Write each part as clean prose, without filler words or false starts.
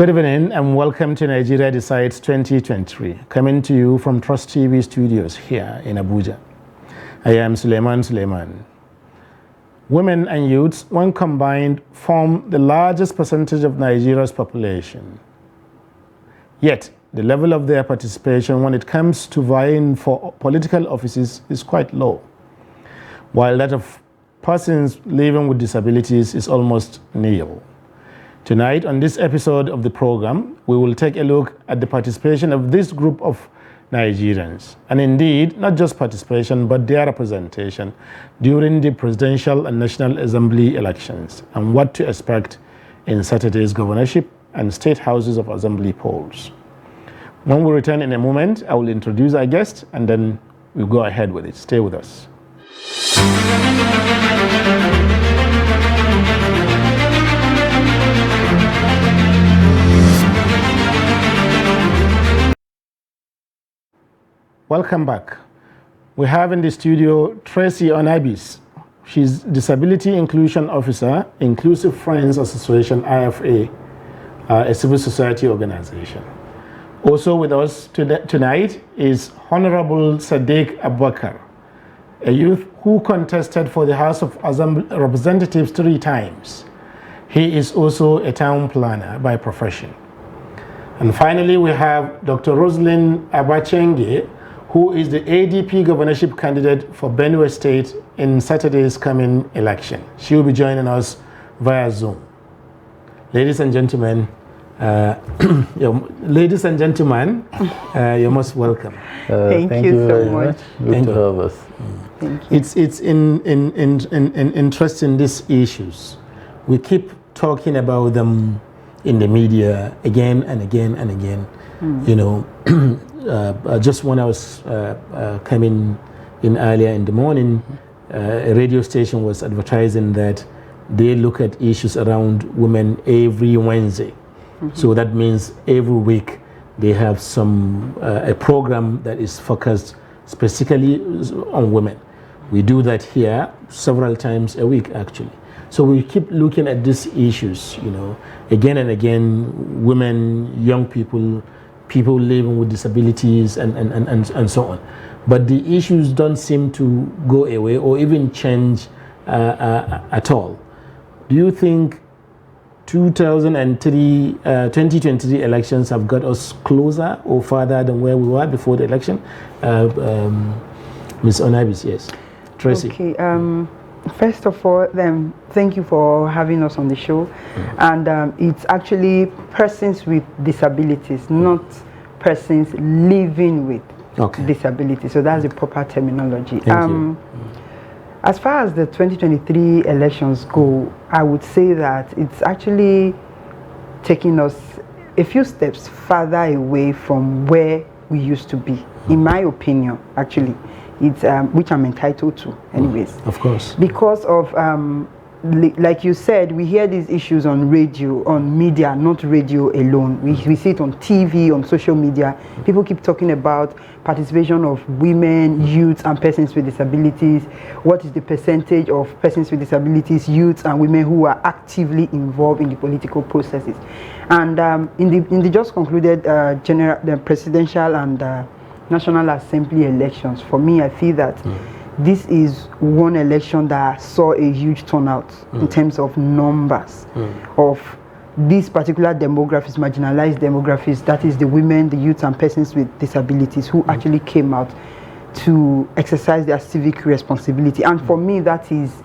Good evening and welcome to Nigeria Decides 2023, coming to you from Trust TV studios here in Abuja. I am Suleiman. Women and youths, when combined, form the largest percentage of Nigeria's population. Yet, the level of their participation when it comes to vying for political offices is quite low, while that of persons living with disabilities is almost nil. Tonight, on this episode of the program, we will take a look at the participation of this group of Nigerians, and indeed, not just participation, but their representation during the Presidential and National Assembly elections, and what to expect in Saturday's governorship and State Houses of Assembly polls. When we return in a moment, I will introduce our guest, and then we'll go ahead with it. Stay with us. Welcome back. We have in the studio Tracy Onabis. She's Disability Inclusion Officer, Inclusive Friends Association, IFA, a civil society organization. Also with us tonight is Honorable Sadiq Abubakar, a youth who contested for the House of Representatives 3 times. He is also a town planner by profession. And finally, we have Dr. Rosalind Abachenge, who is the ADP governorship candidate for Benue State in Saturday's coming election. She will be joining us via Zoom. Ladies and gentlemen, you're most welcome. Thank you so much. Good to have us. Thank you. It's interesting, these issues. We keep talking about them in the media again and again and again. You know, just when I was coming in earlier in the morning, a radio station was advertising that they look at issues around women every Wednesday. So that means every week they have a program that is focused specifically on women. We do that here several times a week, actually. So we keep looking at these issues, you know, again and again, women, young people, people living with disabilities, and so on. But the issues don't seem to go away or even change at all. Do you think 2023 elections have got us closer or farther than where we were before the election? Ms. Onabis, yes. Tracy. Okay. First of all, thank you for having us on the show. And it's actually persons with disabilities, not persons living with disabilities. So that's the proper terminology. Thank you. As far as the 2023 elections go, I would say that it's actually taking us a few steps further away from where we used to be, in my opinion, actually. It's which I'm entitled to anyways. Of course. Because of like you said, we hear these issues on radio, on media, not radio alone. We see it on TV, on social media. People keep talking about participation of women, youths, and persons with disabilities. What is the percentage of persons with disabilities, youths, and women who are actively involved in the political processes? And in the just concluded the presidential and National Assembly elections, for me, I feel that this is one election that saw a huge turnout in terms of numbers of these particular demographics, marginalized demographics, that is the women, the youth, and persons with disabilities who actually came out to exercise their civic responsibility. And for me, that is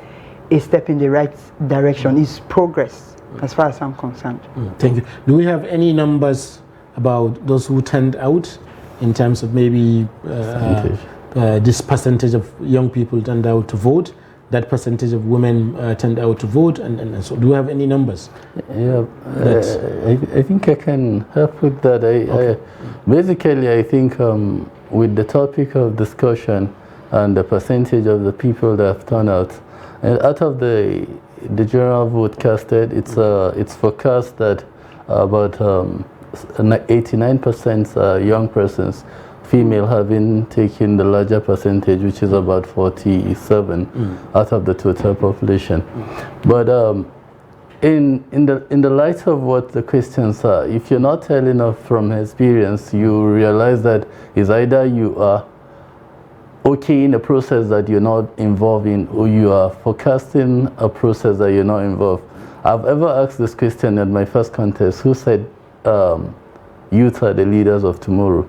a step in the right direction. It's progress as far as I'm concerned. Thank you. Do we have any numbers about those who turned out in terms of maybe this percentage of young people turned out to vote, that percentage of women turned out to vote, and so do you have any numbers? Yeah, I think I can help with that. Basically, I think with the topic of discussion and the percentage of the people that have turned out, and out of the general vote casted, it's forecast that about 89% young persons, female, having taken the larger percentage, which is about 47 out of the total population. But in the light of what the questions are, if you're not telling us from experience, you realize that it's either you are okay in a process that you're not involved in, or you are forecasting a process that you're not involved. I've ever asked this question at my first contest, who said youth are the leaders of tomorrow.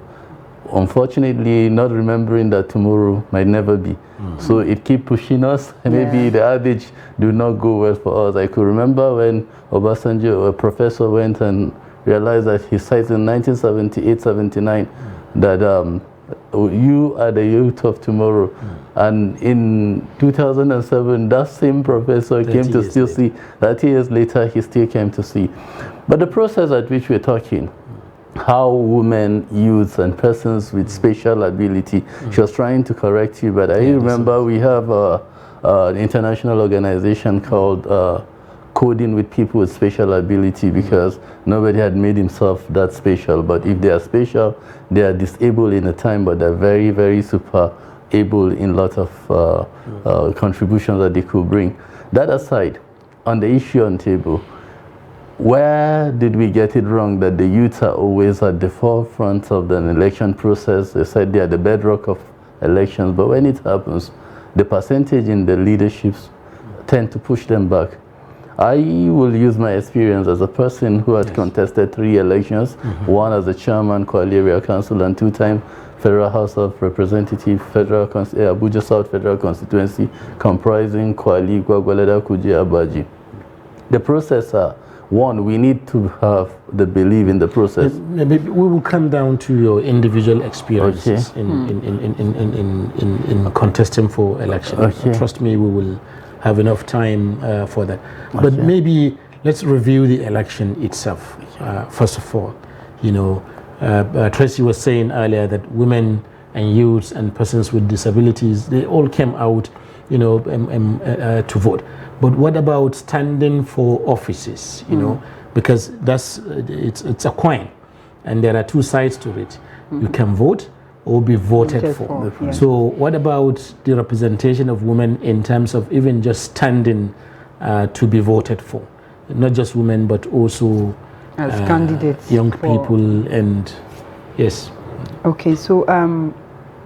Unfortunately, not remembering that tomorrow might never be. So it keeps pushing us. Maybe the adage do not go well for us. I could remember when Obasanjo, a professor, went and realized that he cited in 1978-79 that you are the youth of tomorrow. And in 2007, that same professor came to still see, 30 years later, he still came to see. But the process at which we're talking, how women, youth, and persons with special ability, she was trying to correct you, but I remember we have an international organization called Coding with People with Special Ability, because nobody had made himself that special. But if they are special, they are disabled in a time, but they're very, very super able in a lot of contributions that they could bring. That aside, on the issue on table, where did we get it wrong that the youth are always at the forefront of the election process? They said they are the bedrock of elections, but when it happens, the percentage in the leaderships tend to push them back. I will use my experience as a person who had contested 3 elections, one as a chairman, Kwali Area Council, and 2-time Federal House of Representatives, Abuja South Federal Constituency, comprising Kwali, Gwagwalada, Kuje, Abaji. The process one, we need to have the belief in the process. Maybe we will come down to your individual experiences in contesting for election. Trust me, we will have enough time for that. But maybe let's review the election itself. First of all, you know, Tracy was saying earlier that women and youths and persons with disabilities, they all came out, you know, to vote. But what about standing for offices, you know, because that's, it's a coin and there are 2 sides to it. You can vote or be voted for. So what about the representation of women in terms of even just standing to be voted for? Not just women, but also as candidates, young people and, yes. Okay, so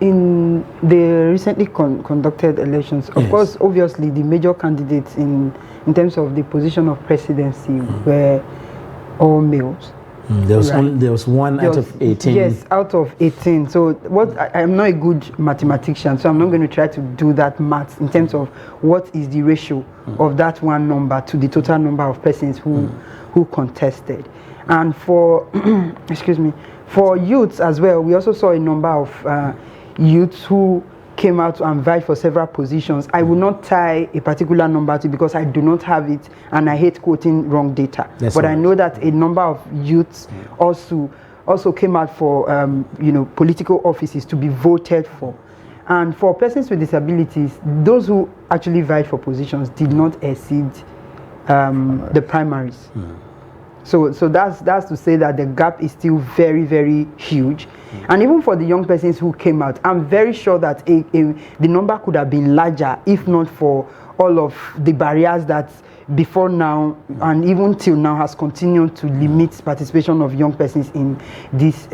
in the recently conducted elections, of course, obviously the major candidates in terms of the position of presidency were all males. There was one out of 18. Yes, out of 18. So I'm not a good mathematician, so I'm not going to try to do that math in terms of what is the ratio of that one number to the total number of persons who contested. And for excuse me, for youths as well, we also saw a number of youths who came out and vied for several positions. I will not tie a particular number to, because I do not have it and I hate quoting wrong data. But I know that a number of youths also came out for you know, political offices to be voted for. And for persons with disabilities, those who actually vied for positions did not exceed the primaries. So that's to say that the gap is still very, very huge. And even for the young persons who came out, I'm very sure that the number could have been larger if not for all of the barriers that before now and even till now has continued to limit participation of young persons in these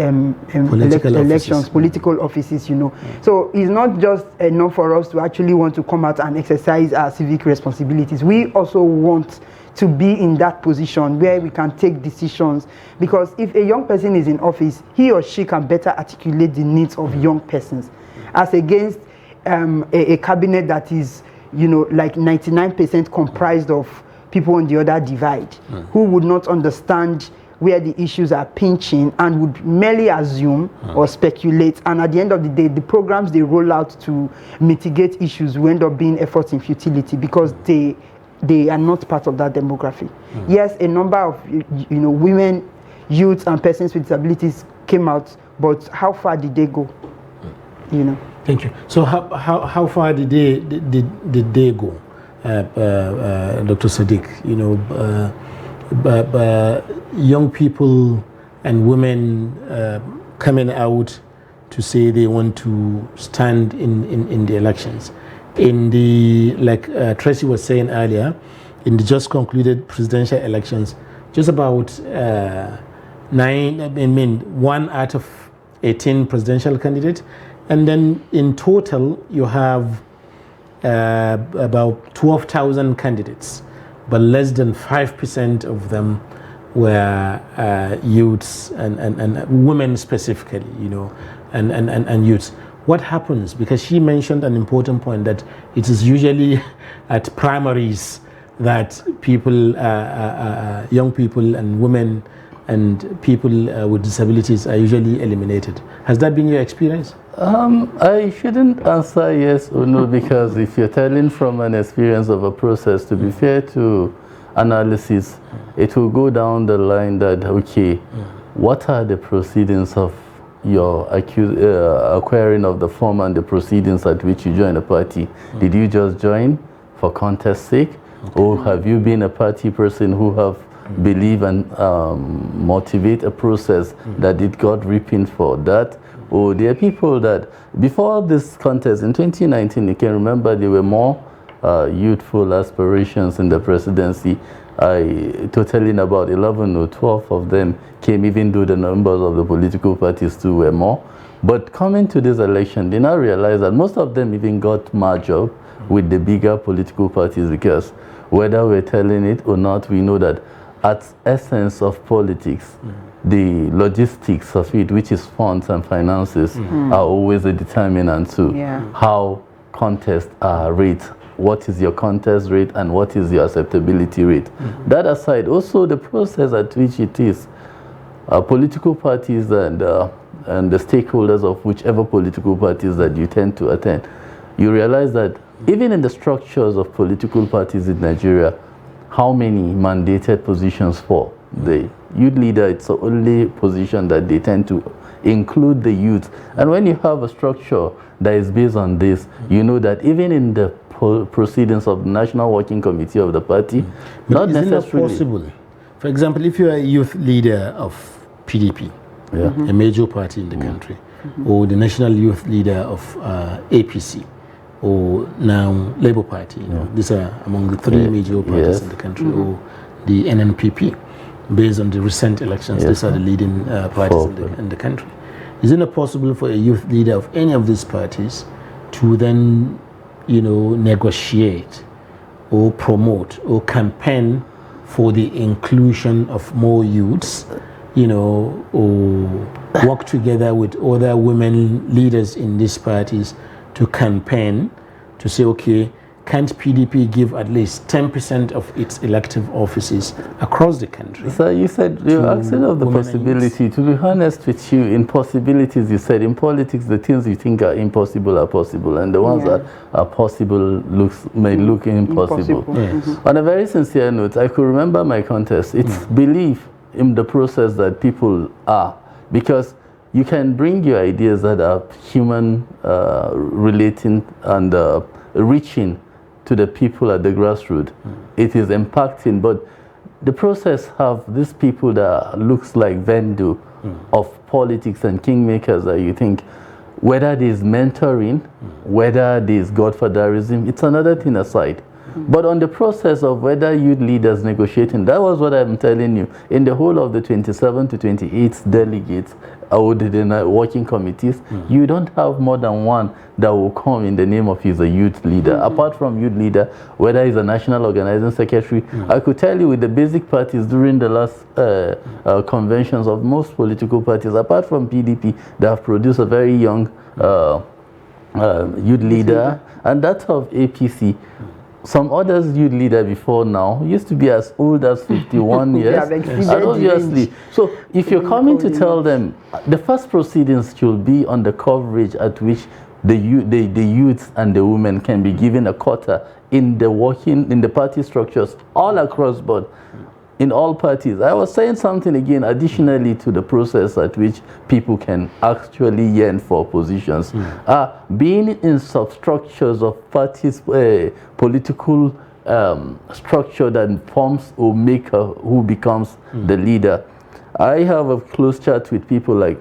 political offices, you know. So it's not just enough for us to actually want to come out and exercise our civic responsibilities. We also want to be in that position where we can take decisions, because if a young person is in office, he or she can better articulate the needs of young persons, as against a cabinet that is, you know, like 99% comprised of people on the other divide, who would not understand where the issues are pinching and would merely assume or speculate, and at the end of the day, the programs they roll out to mitigate issues will end up being efforts in futility, because they are not part of that demography. Yes, a number of women, youths, and persons with disabilities came out, but how far did they go? You know. Thank you. So how far did they go, Dr. Sadiq? You know, young people and women coming out to say they want to stand in the elections. In the, like Tracy was saying earlier, in the just concluded presidential elections, just about 1 out of 18 presidential candidates. And then in total, you have about 12,000 candidates, but less than 5% of them were youths and women specifically, you know, and youths. What happens? Because she mentioned an important point that it is usually at primaries that people, young people and women and people with disabilities are usually eliminated. Has that been your experience? I shouldn't answer yes or no, because if you're telling from an experience of a process, to be fair to analysis, it will go down the line that, okay, what are the proceedings of your acquiring of the form and the proceedings at which you join a party? Did you just join for contest sake? Okay. Or have you been a party person who have believe and motivate a process that it got ripping for that? Or there are people that before this contest in 2019, you can remember there were more youthful aspirations in the presidency. Totaling about 11 or 12 of them came, even though the numbers of the political parties too were more. But coming to this election, they now realize that most of them even got merged up with the bigger political parties, because whether we're telling it or not, we know that at essence of politics, the logistics of it, which is funds and finances, are always a determinant to how contests are rated. What is your contest rate and what is your acceptability rate? That aside, also the process at which it is, political parties and the stakeholders of whichever political parties that you tend to attend, you realize that even in the structures of political parties in Nigeria, how many mandated positions for the youth leader, it's the only position that they tend to include the youth. And when you have a structure that is based on this, you know that even in the proceedings of the National Working Committee of the party, not necessarily possible. For example, if you are a youth leader of PDP, a major party in the country, or the national youth leader of APC, or now Labour Party, you know, these are among the three major parties in the country, or the NNPP, based on the recent elections, these are the leading parties in the country. Is it not possible for a youth leader of any of these parties to then, you know, negotiate or promote or campaign for the inclusion of more youths, you know, or work together with other women leaders in these parties to campaign to say, okay, can't PDP give at least 10% of its elective offices across the country? So you said you're asking of the possibility. To be honest with you, in possibilities, you said in politics, the things you think are impossible are possible, and the ones that are possible may look impossible. On a very sincere note, I could remember my contest. It's belief in the process that people are, because you can bring your ideas that are human relating and reaching to the people at the grassroots. It is impacting, but the process have these people that looks like vendor of politics and kingmakers that you think, whether there's mentoring, whether there's godfatherism, it's another thing aside. But on the process of whether youth leaders negotiating, that was what I'm telling you. In the whole of the 27 to 28 delegates or the working committees, you don't have more than one that will come in the name of he's a youth leader. Apart from youth leader, whether he's a national organizing secretary, I could tell you with the basic parties during the last conventions of most political parties, apart from PDP, they have produced a very young youth leader, and that of APC. Some others youth leader before now used to be as old as 51 years. And obviously, so if you're coming to tell them the first proceedings should be on the coverage at which the youths and the women can be given a quota in the party structures all across board, in all parties. I was saying something again additionally to the process at which people can actually yearn for positions. Being in substructures of parties, political structure that forms or make who becomes the leader. I have a close chat with people like,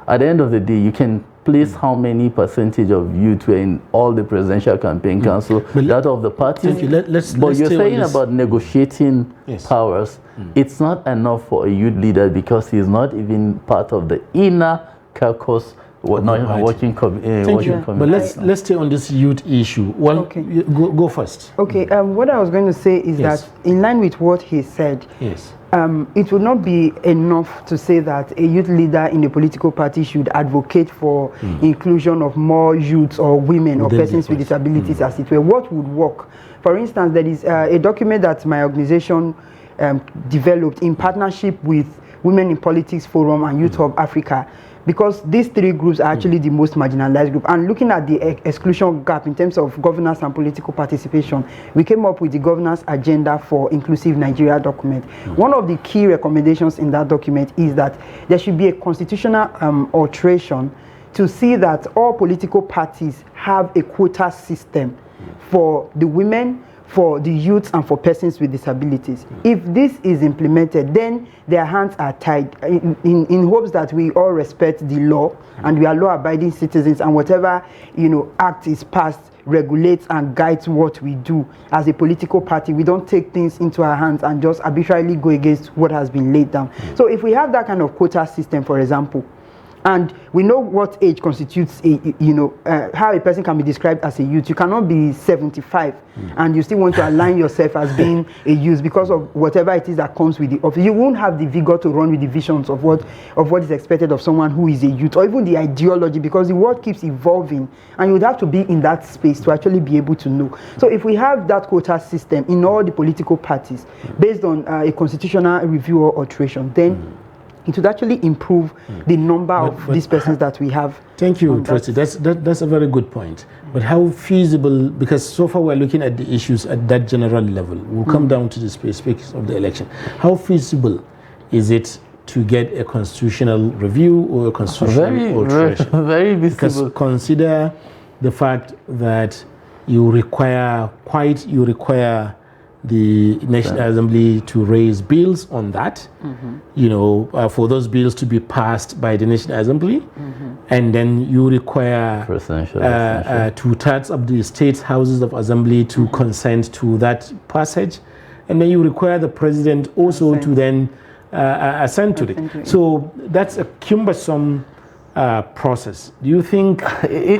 at the end of the day, you can place how many percentage of youth were in all the presidential campaign council, that of the parties. Thank you. Let's but you're saying this. about negotiating powers. It's not enough for a youth leader because he's not even part of the inner caucus. Working committee. But let's stay on this youth issue. Well, okay. Go first. Okay. What I was going to say is that in line with what he said, it would not be enough to say that a youth leader in a political party should advocate for inclusion of more youths or women or persons with disabilities, as it were. What would work? For instance, there is a document that my organization developed in partnership with Women in Politics Forum and Youth Hub Africa, because these three groups are actually the most marginalized group. And looking at the exclusion gap in terms of governance and political participation, we came up with the Governance Agenda for Inclusive Nigeria document. One of the key recommendations in that document is that there should be a constitutional alteration to see that all political parties have a quota system for the women, for the youth, and for persons with disabilities. If this is implemented, then their hands are tied in hopes that we all respect the law and we are law-abiding citizens, and whatever act is passed regulates and guides what we do as a political party. We don't take things into our hands and just arbitrarily go against what has been laid down. So if we have that kind of quota system, for example, and we know what age constitutes how a person can be described as a youth. You cannot be 75 and you still want to align yourself as being a youth because of whatever it is that comes with the office. You won't have the vigor to run with the visions of what is expected of someone who is a youth, or even the ideology, because the world keeps evolving and you would have to be in that space to actually be able to know. So if we have that quota system in all the political parties based on a constitutional review or alteration, then it would actually improve the number of these persons that we have. Thank you, Trustee. That's a very good point. But how feasible, because so far we're looking at the issues at that general level, we'll come down to the specifics of the election. How feasible is it to get a constitutional review or a constitutional alteration? Very visible. Because consider the fact that you require the National Assembly to raise bills on that, for those bills to be passed by the National Assembly, and then you require 2/3 of the state's houses of assembly to consent to that passage, and then you require the president also to then assent to it. So that's a cumbersome process. Do you think,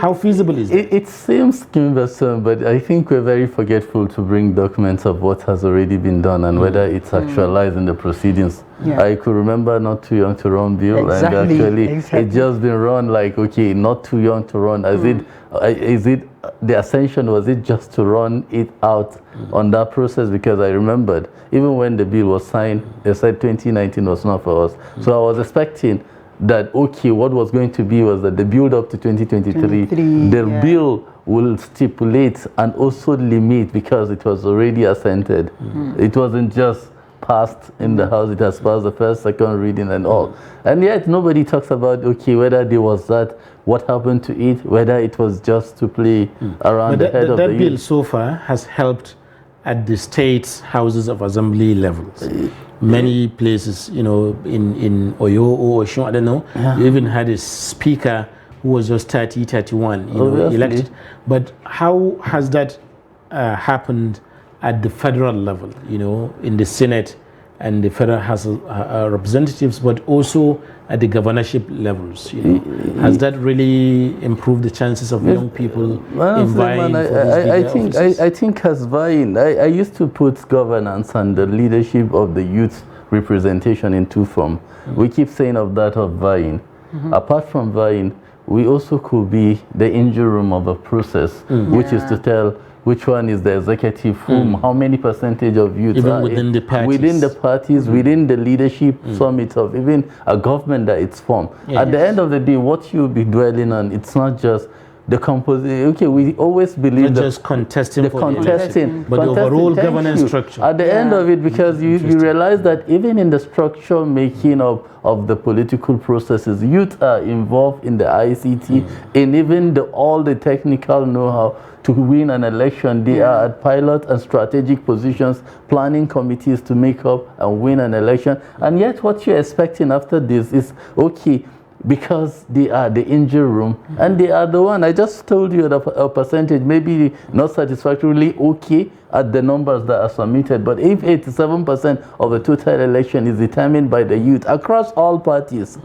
how feasible is it? It seems cumbersome, but I think we're very forgetful to bring documents of what has already been done and whether it's actualized in the proceedings. I could remember Not Too Young to Run bill, and actually it's just been run like, okay, not too young to run. Is it the ascension, was it just to run it out on that process? Because I remembered, even when the bill was signed, they said 2019 was not for us. So I was expecting that, okay, what was going to be was that the build up to 2023, the bill will stipulate and also limit, because it was already assented. It wasn't just passed in the House, it has passed the first, second reading and all. And yet nobody talks about, okay, whether there was that, what happened to it, whether it was just to play around the head of the youth. That bill so far has helped at the state's houses of assembly levels. Many places, in Oyo or Oshun, I don't know, you even had a speaker who was just 30, 31, elected. But how has that happened at the federal level, in the Senate and the Federal House of Representatives, but also at the governorship levels? Has that really improved the chances of young people in vying for these bigger offices? I think as vying, I used to put governance and the leadership of the youth representation in two forms. We keep saying of vying. Apart from vying, we also could be the engine room of a process, which is to tell which one is the executive, how many percentage of youth even within the parties, within the leadership summit of even a government that it's formed. At the end of the day, what you'll be dwelling on, it's not just the composition. Okay, we always believe not just contesting but the overall governance structure. At the end of it, because you realize that even in the structure making of the political processes, youth are involved in the ICT, and even all the technical know-how to win an election. They are at pilot and strategic positions, planning committees to make up and win an election. And yet what you're expecting after this is, okay, because they are the engine room, and they are the one. I just told you a percentage, maybe not satisfactorily okay at the numbers that are submitted, but if 87% of the total election is determined by the youth across all parties,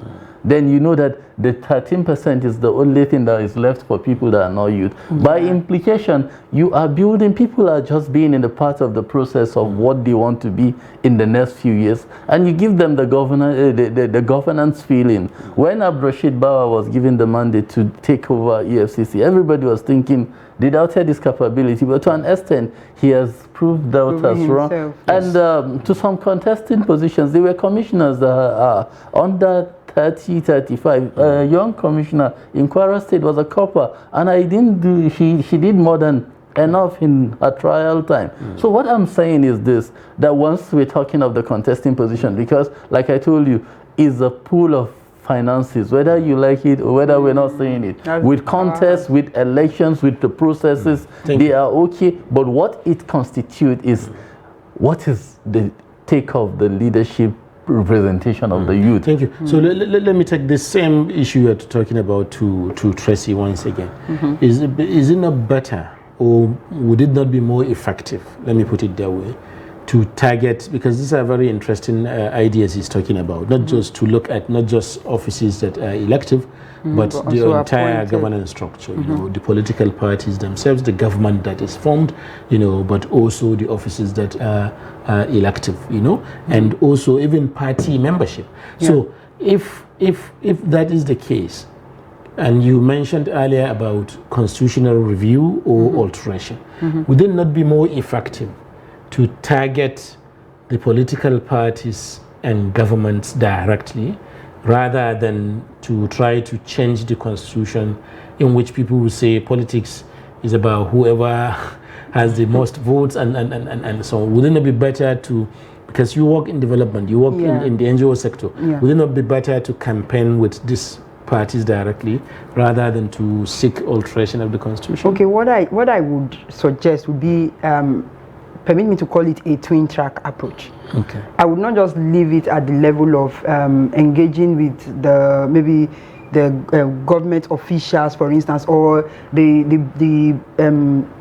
then you know that the 13% is the only thing that is left for people that are not youth. By implication, you are building, people are just being in the part of the process of what they want to be in the next few years, and you give them the governance feeling. When Abdurrashid Bawa was given the mandate to take over EFCC, everybody was thinking they doubted his capability, but to an extent, he has proved doubters wrong. Yes. And to some contesting positions, they were commissioners that are under 30, 35. A young commissioner in Kwara State was a copper, and I didn't do, she did more than enough in her trial time. So what I'm saying is this, that once we're talking of the contesting position, because like I told you, is a pool of finances, whether you like it or whether we're not saying it. With contests, with elections, with the processes, they are okay, but what it constitutes is what is the take of the leadership representation of the youth. Thank you. So let me take this same issue you're talking about to Tracy once again. Is it not better, or would it not be more effective, let me put it that way, to target, because these are very interesting ideas he's talking about, not just to look at not just offices that are elective, but the entire governance structure, you know, the political parties themselves, the government that is formed, you know, but also the offices that are elective, you know, and also even party membership. So if that is the case, and you mentioned earlier about constitutional review or alteration, would it not be more effective to target the political parties and governments directly, rather than to try to change the constitution, in which people will say politics is about whoever has the most votes and so on? Would it not be better to, because you work in development, you work in the NGO sector, would it not be better to campaign with these parties directly rather than to seek alteration of the constitution? Okay, what I would suggest would be, permit me to call it a twin track approach. Okay. I would not just leave it at the level of engaging with maybe the government officials, for instance, or the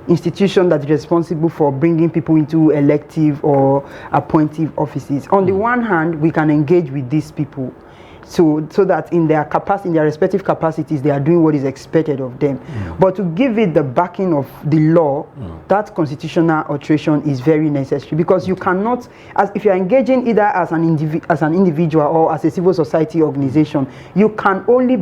institution that is responsible for bringing people into elective or appointive offices. On the one hand, we can engage with these people, so that in their capacity, in their respective capacities, they are doing what is expected of them. But to give it the backing of the law, that constitutional alteration is very necessary, because you cannot, if you are engaging either as an individual or as a civil society organization, you can only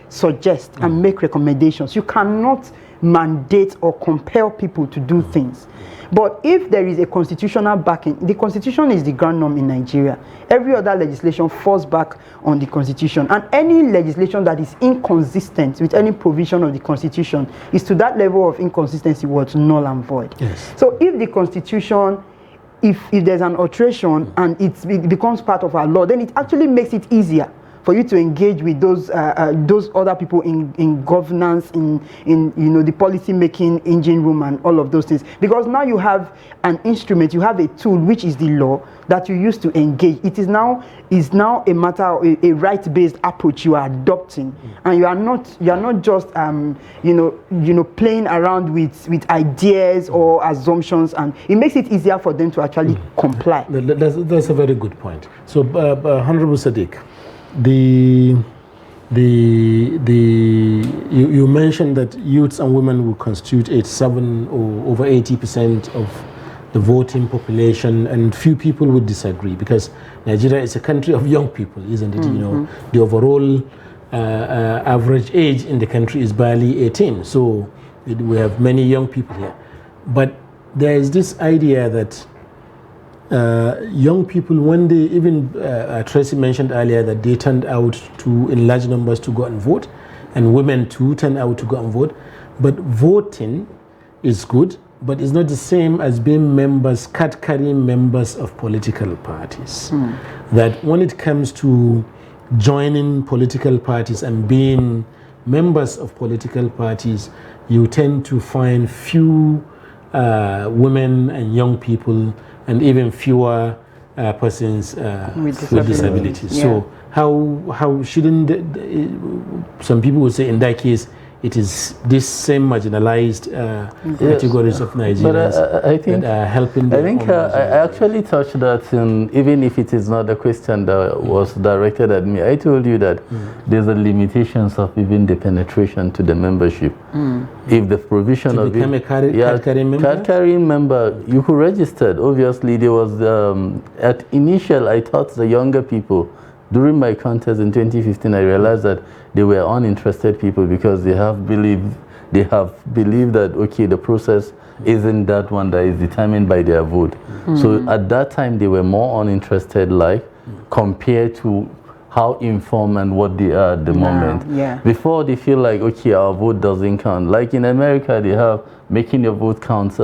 suggest and make recommendations. You cannot mandate or compel people to do things. But if there is a constitutional backing, the constitution is the ground norm in Nigeria. Every other legislation falls back on the constitution, and any legislation that is inconsistent with any provision of the constitution is to that level of inconsistency what's null and void. Yes. So if the constitution, if there's an alteration and it becomes part of our law, then it actually makes it easier for you to engage with those other people in governance, in the policy making engine room and all of those things, because now you have an instrument, you have a tool, which is the law, that you use to engage. It is now a matter of a right-based approach you are adopting, and you are not just playing around with ideas or assumptions, and it makes it easier for them to actually comply. That's a very good point. So Honorable Sadiq, you mentioned that youths and women will constitute 87 or over 80% of the voting population, and few people would disagree, because Nigeria is a country of young people, isn't it? You know, the overall average age in the country is barely 18, so we have many young people here. But there is this idea that young people, when they even Tracy mentioned earlier that they turned out in large numbers to go and vote, and women too turn out to go and vote. But voting is good, but it's not the same as being card-carrying members of political parties. That when it comes to joining political parties and being members of political parties, you tend to find few women and young people, and even fewer persons With with disabilities. Yeah. So how shouldn't some people would say in that case it is this same marginalized categories of Nigerians but I think that are helping. I think I actually touched that even if it is not a question that was directed at me. I told you that there's a limitations of even the penetration to the membership. If the provision to of become a card-carrying member? Card-carrying member, you could register. Obviously, there was at initial, I thought the younger people. During my contest in 2015, I realized that they were uninterested people because they have believed that okay, the process isn't that one that is determined by their vote. So at that time, they were more uninterested, compared to how informed and what they are at the moment. Yeah. Before they feel like okay, our vote doesn't count. Like in America, they have making your vote count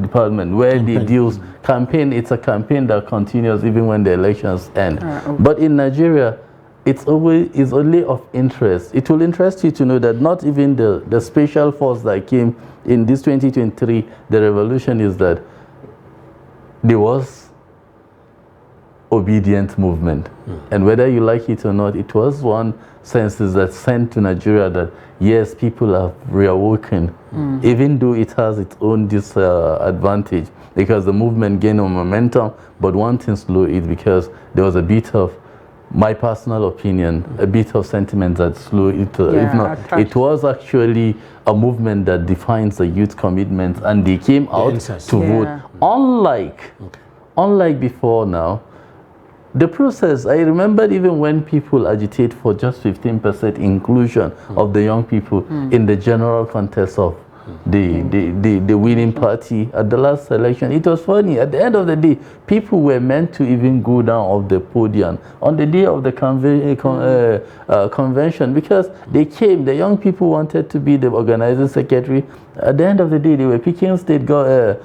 department where they deals campaign. It's a campaign that continues even when the elections end. But in Nigeria, it's only of interest. It will interest you to know that not even the special force that came in this 2023, the revolution is that there was obedient movement. And whether you like it or not, it was one census that sent to Nigeria that yes, people have reawoken, even though it has its own disadvantage because the movement gained on momentum, but one thing slowed it because there was a bit of, my personal opinion, a bit of sentiment that slowed it. If not, it was actually a movement that defines the youth commitment, and they came out to vote. Unlike before now, the process, I remember even when people agitate for just 15% inclusion of the young people in the general contest of the winning party at the last election. It was funny. At the end of the day, people were meant to even go down off the podium on the day of the convention because they came. The young people wanted to be the organizing secretary. At the end of the day, they were picking secretary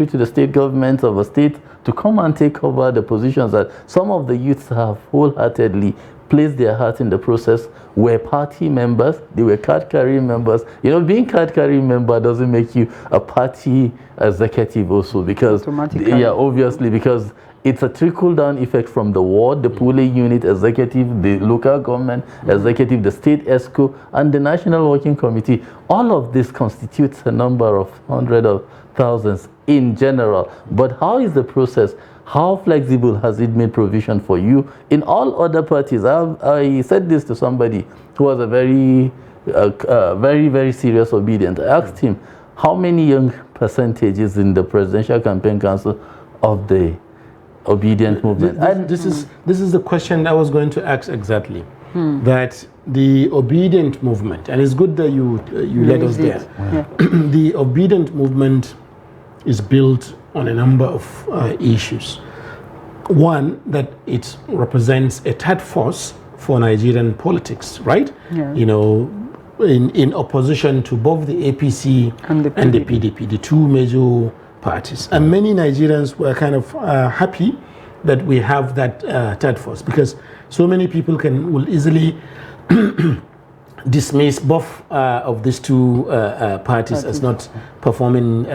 to the state government of a state to come and take over the positions that some of the youths have wholeheartedly placed their heart in the process, were party members, they were card-carrying members. You know, being card-carrying member doesn't make you a party executive also because, yeah, obviously, because it's a trickle-down effect from the ward, the polling unit executive, the local government executive, the state ESCO, and the National Working Committee. All of this constitutes a number of hundreds of thousands in general. But how is the process? How flexible has it made provision for you? In all other parties, I said this to somebody who was a very, very serious obedient. I asked him, how many young percentages in the Presidential Campaign Council of the obedient movement? This is the question I was going to ask exactly. That the obedient movement, and it's good that you led us there. The obedient movement is built on a number of issues. One, that it represents a third force for Nigerian politics, right? Yeah. You know, in opposition to both the APC and the PDP, the two major parties. And many Nigerians were kind of happy that we have that third force because so many people will easily dismiss both of these two parties as not performing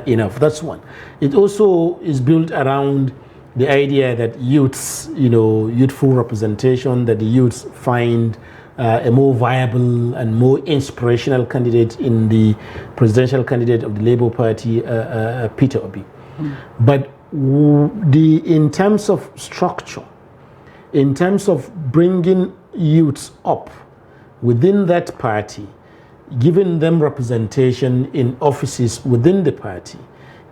enough. That's one. It also is built around the idea that youths, youthful representation, that the youths find a more viable and more inspirational candidate in the presidential candidate of the Labour Party, Peter Obi. But in terms of structure, in terms of bringing youths up within that party, giving them representation in offices within the party,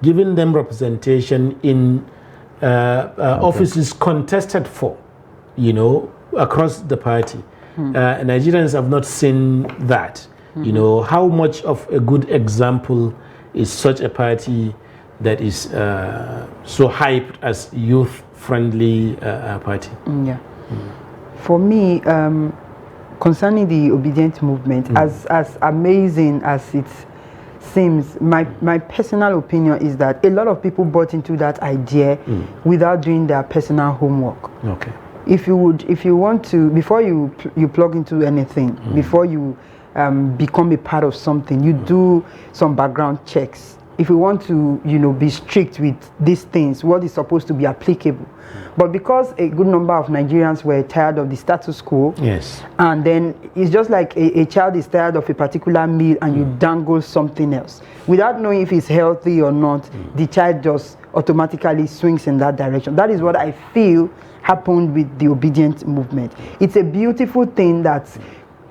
giving them representation in offices contested for, across the party. Nigerians have not seen that. How much of a good example is such a party that is so hyped as youth-friendly party? For me, concerning the obedient movement, as amazing as it seems, my personal opinion is that a lot of people bought into that idea without doing their personal homework. Okay. If you want to, before you plug into anything, before you become a part of something, you do some background checks if we want to, be strict with these things, what is supposed to be applicable. But because a good number of Nigerians were tired of the status quo, yes, and then it's just like a child is tired of a particular meal and you dangle something else. Without knowing if it's healthy or not, the child just automatically swings in that direction. That is what I feel happened with the obedient movement. It's a beautiful thing that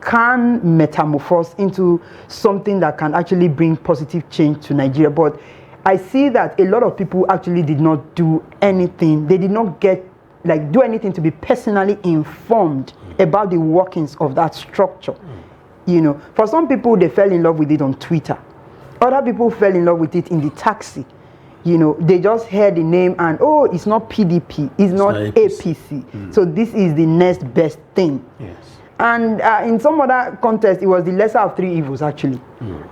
can metamorphose into something that can actually bring positive change to Nigeria. But I see that a lot of people actually did not do anything. They did not do anything to be personally informed about the workings of that structure. For some people, they fell in love with it on Twitter. Other people fell in love with it in the taxi. They just heard the name and, oh, it's not PDP, it's not APC. So this is the next best thing. Yes. And in some other context, it was the lesser of three evils, actually.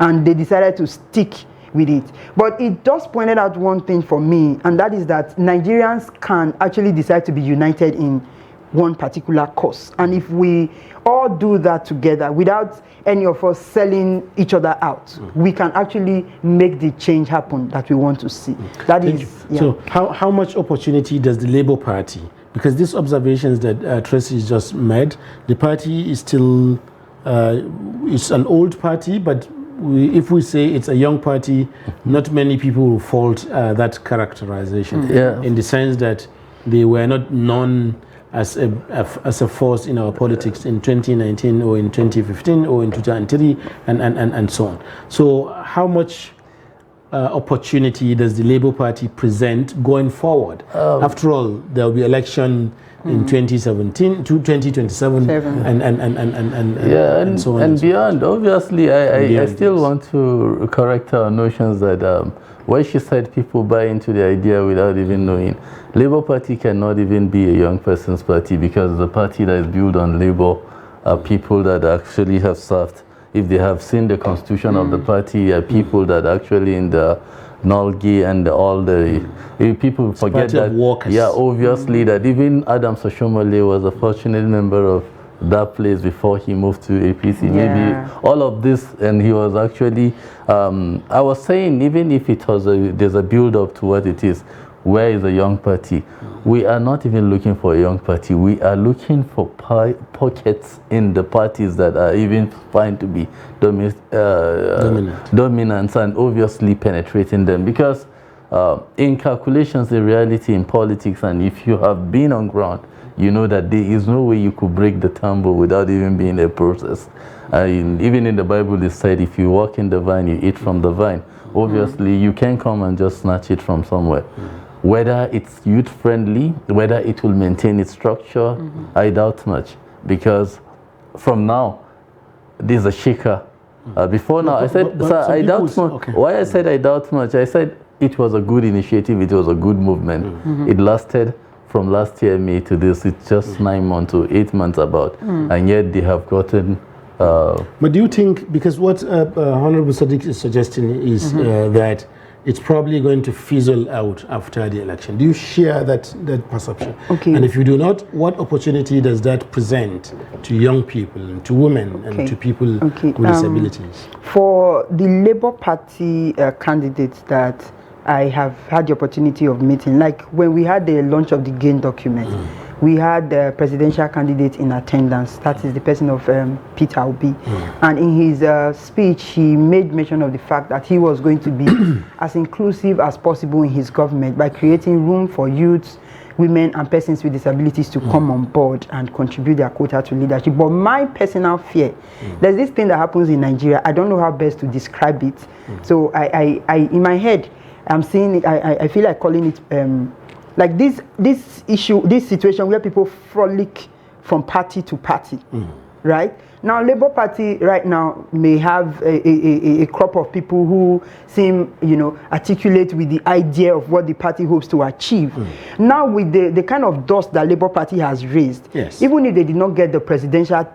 And they decided to stick with it. But it just pointed out one thing for me, and that is that Nigerians can actually decide to be united in one particular cause. And if we all do that together without any of us selling each other out, we can actually make the change happen that we want to see. That is, yeah. So how much opportunity does the Labour Party, because these observations that Tracy just made, the party is still, it's an old party, but if we say it's a young party, not many people will fault that characterization, in the sense that they were not known as a force in our politics in 2019 or in 2015 or in 2003 and so on. So how much opportunity does the Labour Party present going forward? After all, there will be election in 2017 to 2027 and so on and beyond. Obviously, I still want to correct our notions that why she said people buy into the idea without even knowing. Labour Party cannot even be a young person's party, because the party that is built on Labour are people that actually have served. If they have seen the constitution of the party, are people that actually in the Nolgi and all the people forget that. Yeah, obviously that even Adams Oshomole was a fortunate member of that place before he moved to APC. Maybe all of this, and he was actually. I was saying, even if it was there's a build up to what it is. Where is a young party? We are not even looking for a young party. We are looking for pockets in the parties that are even fine to be dominant and obviously penetrating them. Because in calculations, the reality in politics, and if you have been on ground, you know that there is no way you could break the tambo without even being a process. Even in the Bible, it said, if you walk in the vine, you eat from the vine. Obviously, you can't come and just snatch it from somewhere. Whether it's youth-friendly, whether it will maintain its structure, I doubt much. Because from now, there's a shaker. Before now, I said, I doubt much. Okay. Why I said I doubt much? I said it was a good initiative, it was a good movement. It lasted from last year, May, to this. It's just 9 months or 8 months about. And yet they have gotten... but do you think, because what Honorable Sadiq is suggesting is that it's probably going to fizzle out after the election. Do you share that perception? Okay. And if you do not, what opportunity does that present to young people, and to women, and to people with disabilities? For the Labour Party candidates that I have had the opportunity of meeting, like when we had the launch of the GAIN document, we had the presidential candidate in attendance. That is the person of Peter Obi. And in his speech, he made mention of the fact that he was going to be as inclusive as possible in his government by creating room for youths, women, and persons with disabilities to come on board and contribute their quota to leadership. But my personal fear, there's this thing that happens in Nigeria. I don't know how best to describe it. So I in my head, I'm seeing it. I feel like calling it like this issue, this situation where people frolic from party to party, right? Now, Labour Party right now may have a crop of people who seem, articulate with the idea of what the party hopes to achieve. Now, with the kind of dust that Labour Party has raised, even if they did not get the presidential,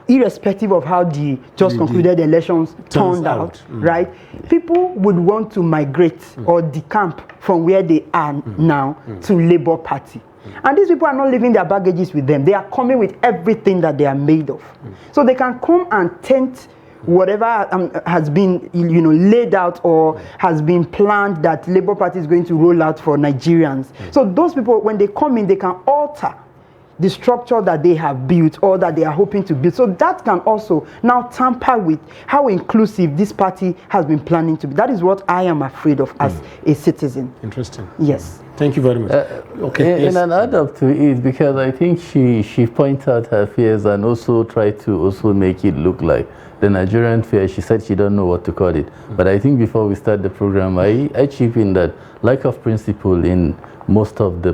irrespective of how the just concluded elections turned out, right? People would want to migrate or decamp from where they are now to Labour Party. And these people are not leaving their baggages with them. They are coming with everything that they are made of. So they can come and tent whatever has been laid out or has been planned that Labour Party is going to roll out for Nigerians. So those people, when they come in, they can alter the structure that they have built or that they are hoping to build. So that can also now tamper with how inclusive this party has been planning to be. That is what I am afraid of as a citizen. Interesting. Yes. Thank you very much. Okay. In an add-up to it, because I think she pointed out her fears and also tried to also make it look like the Nigerian fear. She said she don't know what to call it. But I think before we start the program, I chip in that lack of principle in most of the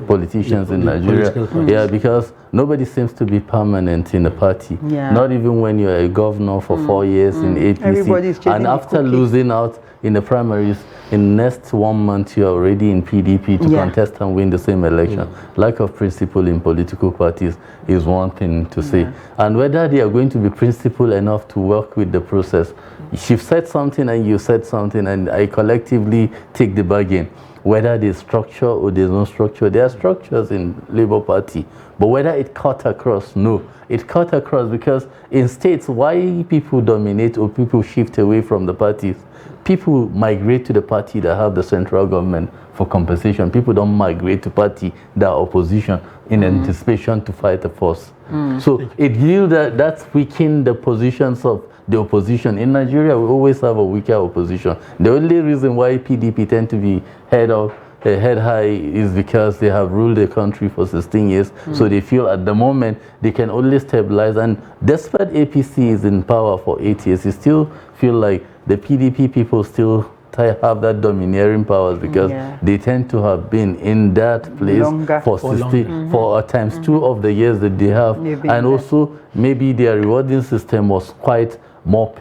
politicians in Nigeria. Because nobody seems to be permanent in the party. Not even when you're a governor for 4 years in APC. And after losing out in the primaries, in next 1 month you're already in PDP to contest and win the same election. Lack of principle in political parties is one thing to say. And whether they are going to be principled enough to work with the process. She said something and you said something, and I collectively take the bargain. Whether there's structure or there's no structure, there are structures in Labour Party. But whether it cut across, no. It cut across because in states, why people dominate or people shift away from the parties, people migrate to the party that have the central government for compensation. People don't migrate to party that are opposition in anticipation to fight the force. So it yields that's weakened the positions of the opposition. In Nigeria, we always have a weaker opposition. The only reason why PDP tend to be head high is because they have ruled the country for 16 years. So they feel at the moment they can only stabilize. And despite APC is in power for 8 years, you still feel like the PDP people still have that domineering powers because they tend to have been in that place for times 2 of the years that they have. And also maybe their rewarding system was quite more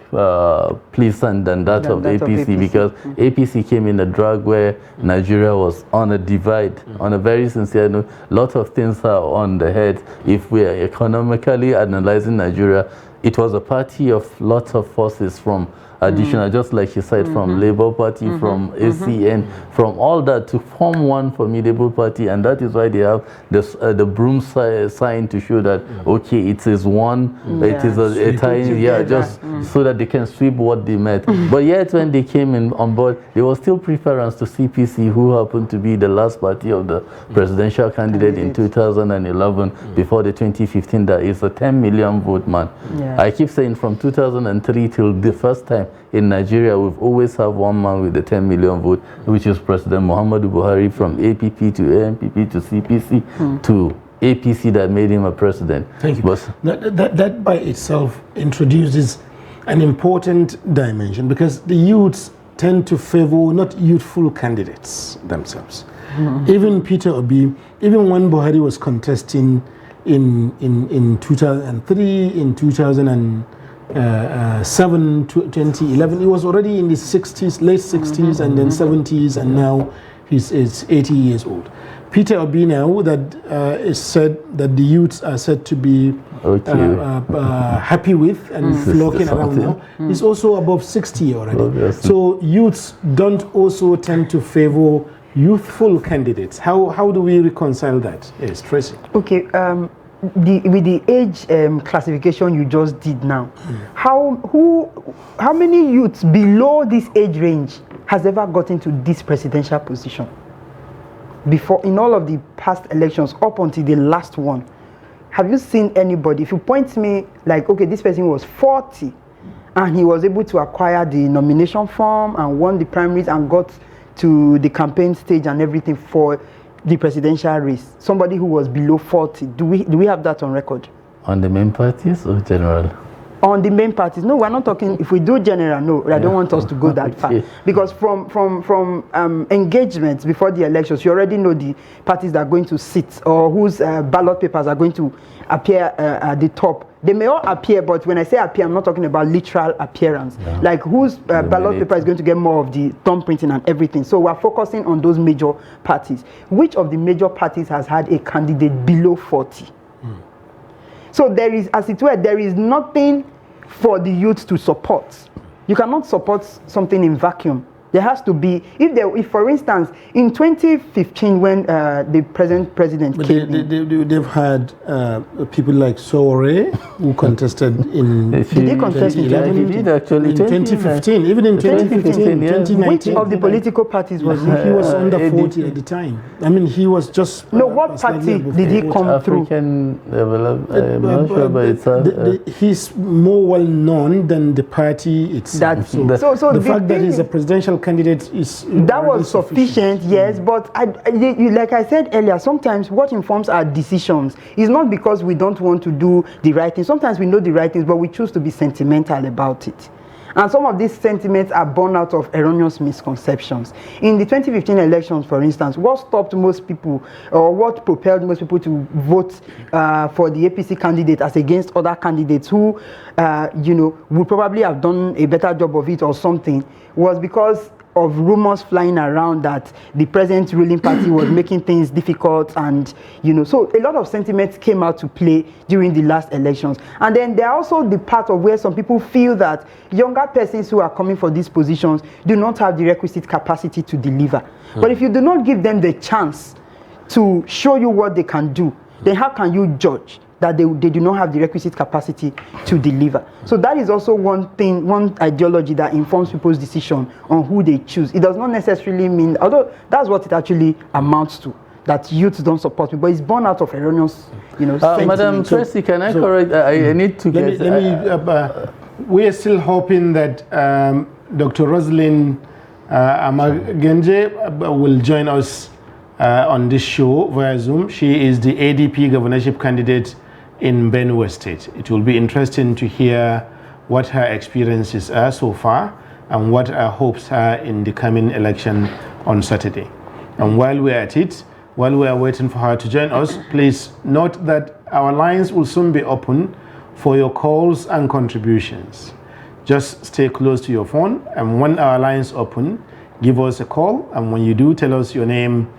pleasant than that of APC, because APC came in a drag where Nigeria was on a divide, on a very sincere note. Lot of things are on the head. If we are economically analyzing Nigeria, it was a party of lots of forces from additional, just like you said, from Labour Party, from ACN, from all that to form one formidable party. And that is why they have this, the broom sign to show that, okay, it is one, it is a time, just so that they can sweep what they met. But yet when they came in on board, there was still preference to CPC, who happened to be the last party of the presidential candidate in 2011, before the 2015, that is a 10 million vote man. I keep saying from 2003 till the first time in Nigeria, we've always have one man with the 10 million vote, which is President Muhammadu Buhari, from APP to ANPP to CPC to APC, that made him a president. Thank you. But that by itself introduces an important dimension, because the youths tend to favor not youthful candidates themselves. Even Peter Obi, even when Buhari was contesting in 2003, in 2007, 2011, he was already in his 60s, late 60s, and then 70s, and now he's 80 years old. Peter Obi now, that is said that the youths are said to be happy with and flocking around now, is also above 60 already. So youths don't also tend to favor youthful candidates. How do we reconcile that? Yes, Tracy. Okay. With the age classification you just did now, how many youths below this age range has ever got into this presidential position? Before, in all of the past elections up until the last one, have you seen anybody? If you point to me like, okay, this person was 40 and he was able to acquire the nomination form and won the primaries and got to the campaign stage and everything for the presidential race, somebody who was below 40, do we have that on record? On the main parties or general? On the main parties. No, we're not talking, if we do general, no, I don't want us to go that far. Because from engagements before the elections, you already know the parties that are going to sit or whose ballot papers are going to appear at the top. They may all appear, but when I say appear, I'm not talking about literal appearance. Like whose ballot paper is going to get more of the thumbprinting and everything. So we're focusing on those major parties. Which of the major parties has had a candidate below 40? So there is, as it were, there is nothing for the youth to support. You cannot support something in vacuum. There has to be, if for instance, in 2015 when the present president came in, they've had people like Sowore who contested in. Did he contest in 2011? He did actually. In 2015, even in 2015, yeah. 2019. which of the political parties was he? He was under ADP. 40 at the time. I mean, he was just. No, what slightly party above did he 40. come through? African develop. I'm not sure, but it's he's more well known than the party itself. So the fact that thing he's a presidential candidate is that already was sufficient, yes, but like I said earlier, sometimes what informs our decisions is not because we don't want to do the right thing. Sometimes we know the right things, but we choose to be sentimental about it. And some of these sentiments are born out of erroneous misconceptions. In the 2015 elections, for instance, what stopped most people, or what propelled most people to vote for the APC candidate as against other candidates who, would probably have done a better job of it or something, was because of rumors flying around that the present ruling party was making things difficult, and so a lot of sentiments came out to play during the last elections. And then there are also the part of where some people feel that younger persons who are coming for these positions do not have the requisite capacity to deliver. But if you do not give them the chance to show you what they can do, then how can you judge that they do not have the requisite capacity to deliver? So that is also one thing, one ideology that informs people's decision on who they choose. It does not necessarily mean, although that's what it actually amounts to, that youth don't support people, but it's born out of erroneous, sentiment. Madam Tracy, can I correct? I need to get... we are still hoping that Dr. Rosalind Amagenje will join us on this show via Zoom. She is the ADP governorship candidate in Benue State. It will be interesting to hear what her experiences are so far and what her hopes are in the coming election on Saturday. And while we're at it, while we are waiting for her to join us, please note that our lines will soon be open for your calls and contributions. Just stay close to your phone, and when our lines open, give us a call, and when you do, tell us your name,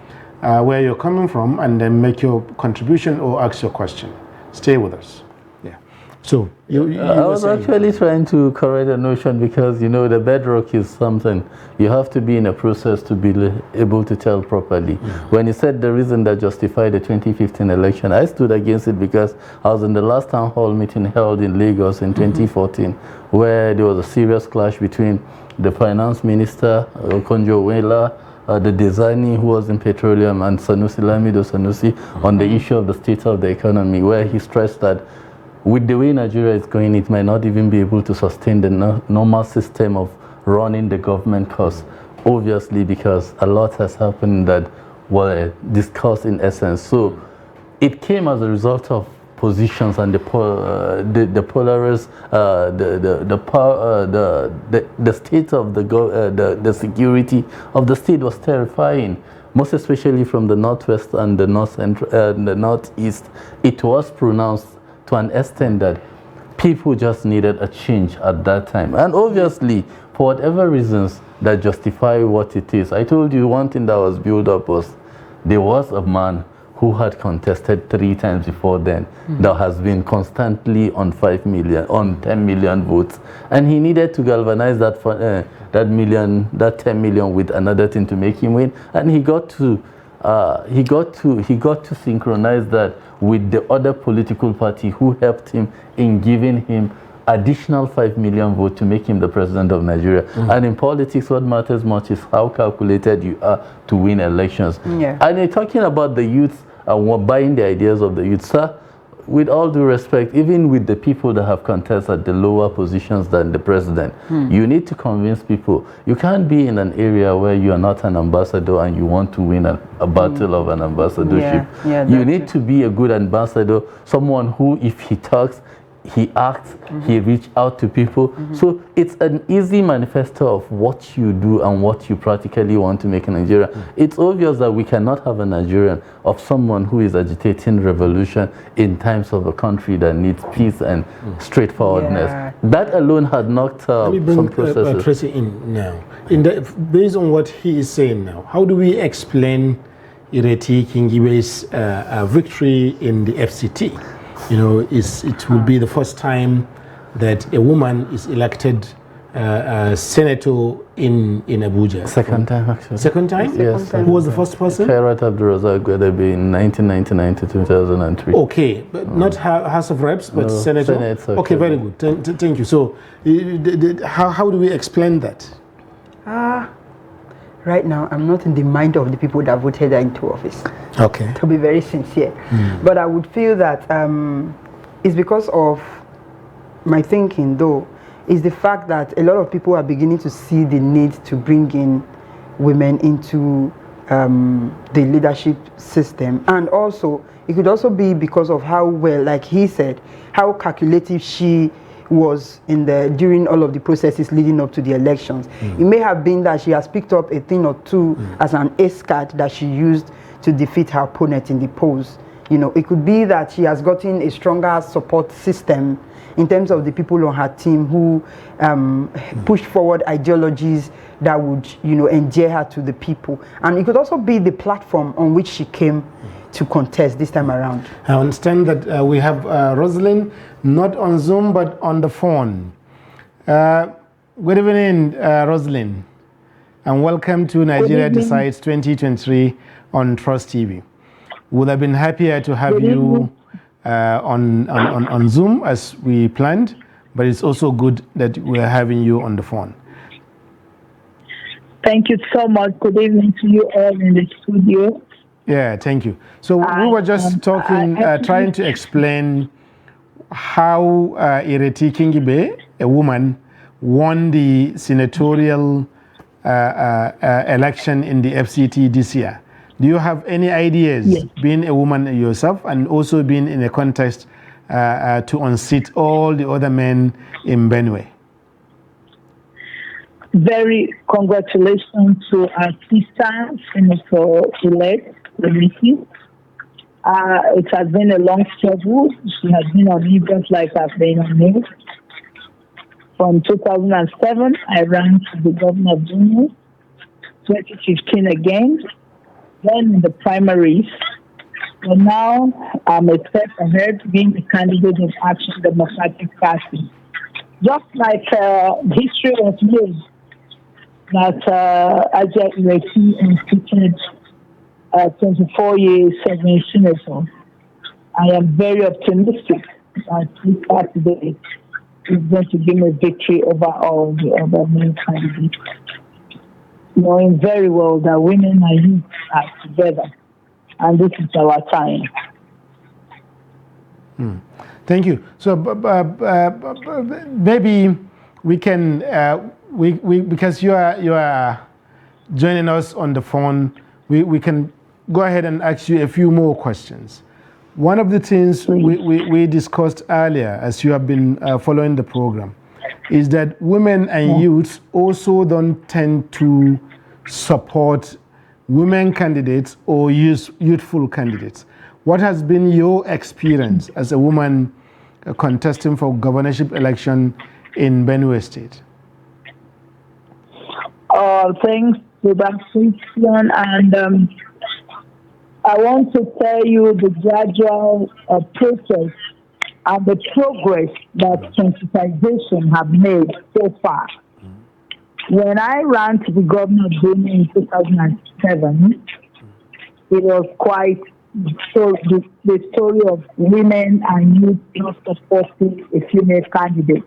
where you're coming from, and then make your contribution or ask your question. Stay with us. Yeah. So you I was actually trying to correct a notion, because the bedrock is something you have to be in a process to be able to tell properly. When you said the reason that justified the 2015 election, I stood against it because I was in the last town hall meeting held in Lagos in 2014, where there was a serious clash between the finance minister, Okonjo-Iweala, the designer who was in petroleum, and Sanusi Lamido Sanusi on the issue of the state of the economy, where he stressed that with the way Nigeria is going, it might not even be able to sustain the normal system of running the government costs, obviously because a lot has happened that were discussed in essence. So it came as a result of positions and the polaris, the state of the security of the state was terrifying, most especially from the northwest and the north central and the northeast. It was pronounced to an extent that people just needed a change at that time, and obviously for whatever reasons that justify what it is. I told you one thing that was built up was there was a man who had contested 3 times before then, that has been constantly on 5 million, on 10 million votes, and he needed to galvanize that 10 million with another thing to make him win, and he got to synchronize that with the other political party who helped him in giving him additional 5 million votes to make him the president of Nigeria. And in politics, what matters much is how calculated you are to win elections. And you're talking about the youth and buying the ideas of the youth. Sir, with all due respect, even with the people that have contested at the lower positions than the president, you need to convince people. You can't be in an area where you are not an ambassador and you want to win a battle of an ambassadorship. You need to be a good ambassador, someone who, if he talks, he acts, he reaches out to people. So it's an easy manifesto of what you do and what you practically want to make in Nigeria. It's obvious that we cannot have a Nigerian of someone who is agitating revolution in times of a country that needs peace and straightforwardness. That alone had knocked some processes. Tracy in now. Based on what he is saying now, how do we explain Ireti Kingibe's victory in the FCT? It will be the first time that a woman is elected senator in Abuja. Second time, actually. Second time? Yes. Who was the first person? Khairat Abdulrazak Gwadabe in 1999 to 2003. Okay, but not House of Reps, but No, Senator? Senate, okay, very good. Thank you. So, how do we explain that? Right now, I'm not in the mind of the people that voted her into office. Okay. To be very sincere. But I would feel that it's because of my thinking, though, is the fact that a lot of people are beginning to see the need to bring in women into the leadership system. And also, it could also be because of how well, like he said, how calculative she was during all of the processes leading up to the elections. It may have been that she has picked up a thing or two as an ace card that she used to defeat her opponent in the polls. You know, it could be that she has gotten a stronger support system in terms of the people on her team who pushed forward ideologies that would, you know, endear her to the people. And it could also be the platform on which she came to contest this time around. I understand that we have Rosalind, not on Zoom, but on the phone. Good evening, Rosalind, and welcome to Nigeria Decides 2023 on Trust TV. Would have been happier to have you on Zoom as we planned, but it's also good that we're having you on the phone. Thank you so much. Good evening to you all in the studio. Yeah, thank you. So we were just talking, trying to explain how Ireti Kingibe, a woman, won the senatorial election in the FCT this year. Do you have any ideas, yes, being a woman yourself and also being in a contest to unseat all the other men in Benue? Very congratulations to our sister, Senator-elect, Ireti. It has been a long struggle. She has been on events like I've been on it. From 2007, I ran to the governor of Benue. 2015 again. Then in the primaries. But now I'm a step ahead, being the candidate of Action Democratic Party. Just like history was made that Ajay Ireti instituted 24 years serving senator, I am very optimistic that this party today is going to give me victory over all the other main candidates, knowing very well that women and youth are together, and this is our time. Thank you. So maybe we can, because you are joining us on the phone, we can go ahead and ask you a few more questions. One of the things we discussed earlier, as you have been following the program, is that women and youths also don't tend to support women candidates or youthful candidates. What has been your experience as a woman contesting for governorship election in Benue State? Thanks to that question, and I want to tell you the gradual process and the progress that sensitization have made so far. When I ran to the governor of Benue in 2007, it was quite the story of women and youth not supporting a female candidate.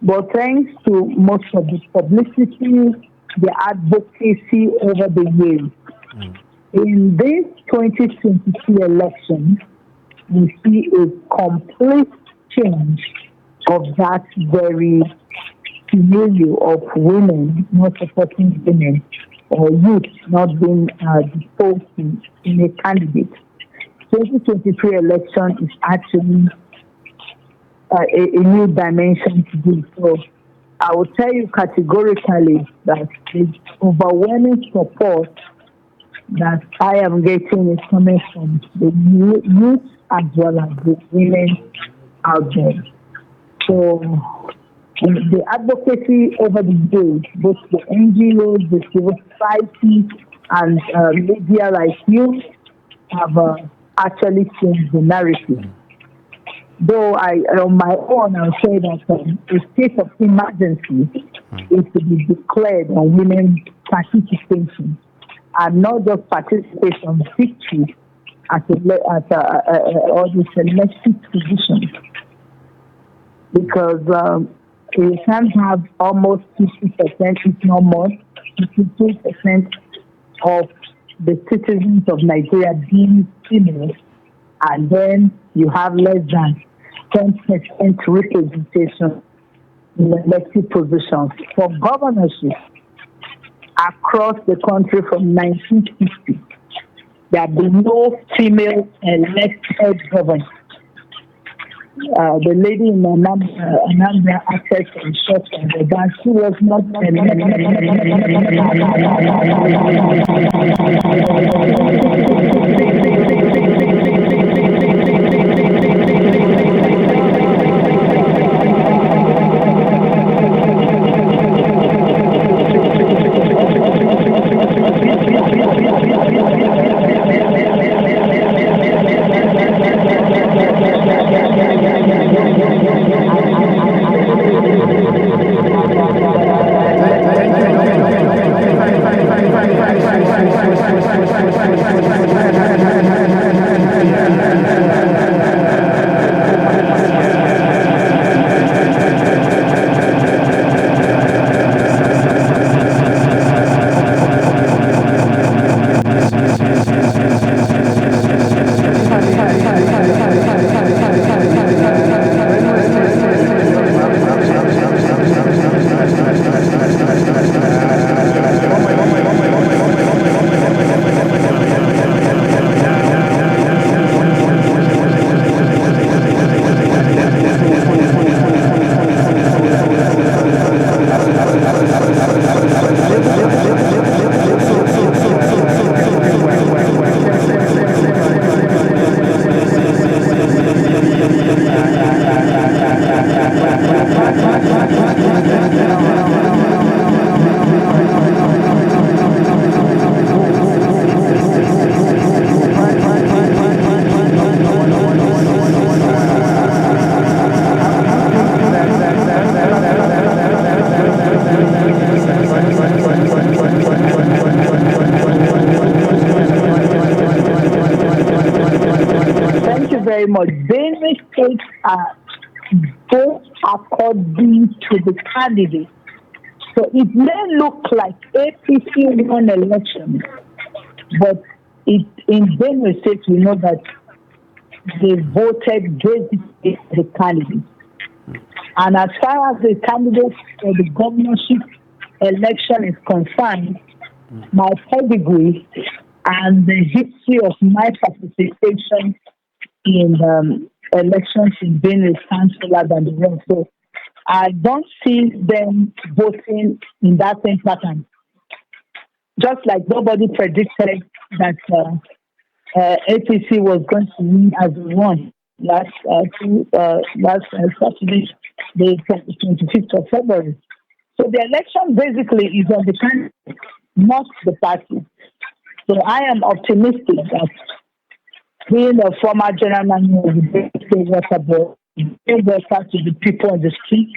But thanks to most of the publicity, the advocacy over the years, in this 2022 election, we see a complete change of that very scenario of women not supporting women or youth not being disposed in a candidate. 2023 election is actually a new dimension to do. So I will tell you categorically that the overwhelming support that I am getting is coming from the youth as well as the women out there. So the advocacy over the years, both the NGOs, the civil society, and media like you have actually changed the narrative. Though on my own, I'll say that a state of emergency is to be declared on women's participation, and not just participation, victory all the selected positions. Because you can have almost 50%, if not more, 52% of the citizens of Nigeria being female, and then you have less than 10% representation in elected positions for governorship across the country from 1960. There have been no female elected governors. The lady in Anambra acted in short and but she was not very much. Benue states are both according to the candidate. So it may look like APC won election, but in Benue State we know that they voted basically the candidate. And as far as the candidate for the governorship election is concerned, my pedigree and the history of my participation in elections in Benue stands fuller than the rest. So I don't see them voting in that same pattern. Just like nobody predicted that APC was going to win as one last Saturday, the 25th of February. So the election basically is on the candidate, not the party. So I am optimistic that being a former general manager of the State Water Board, gave water to the people on the street,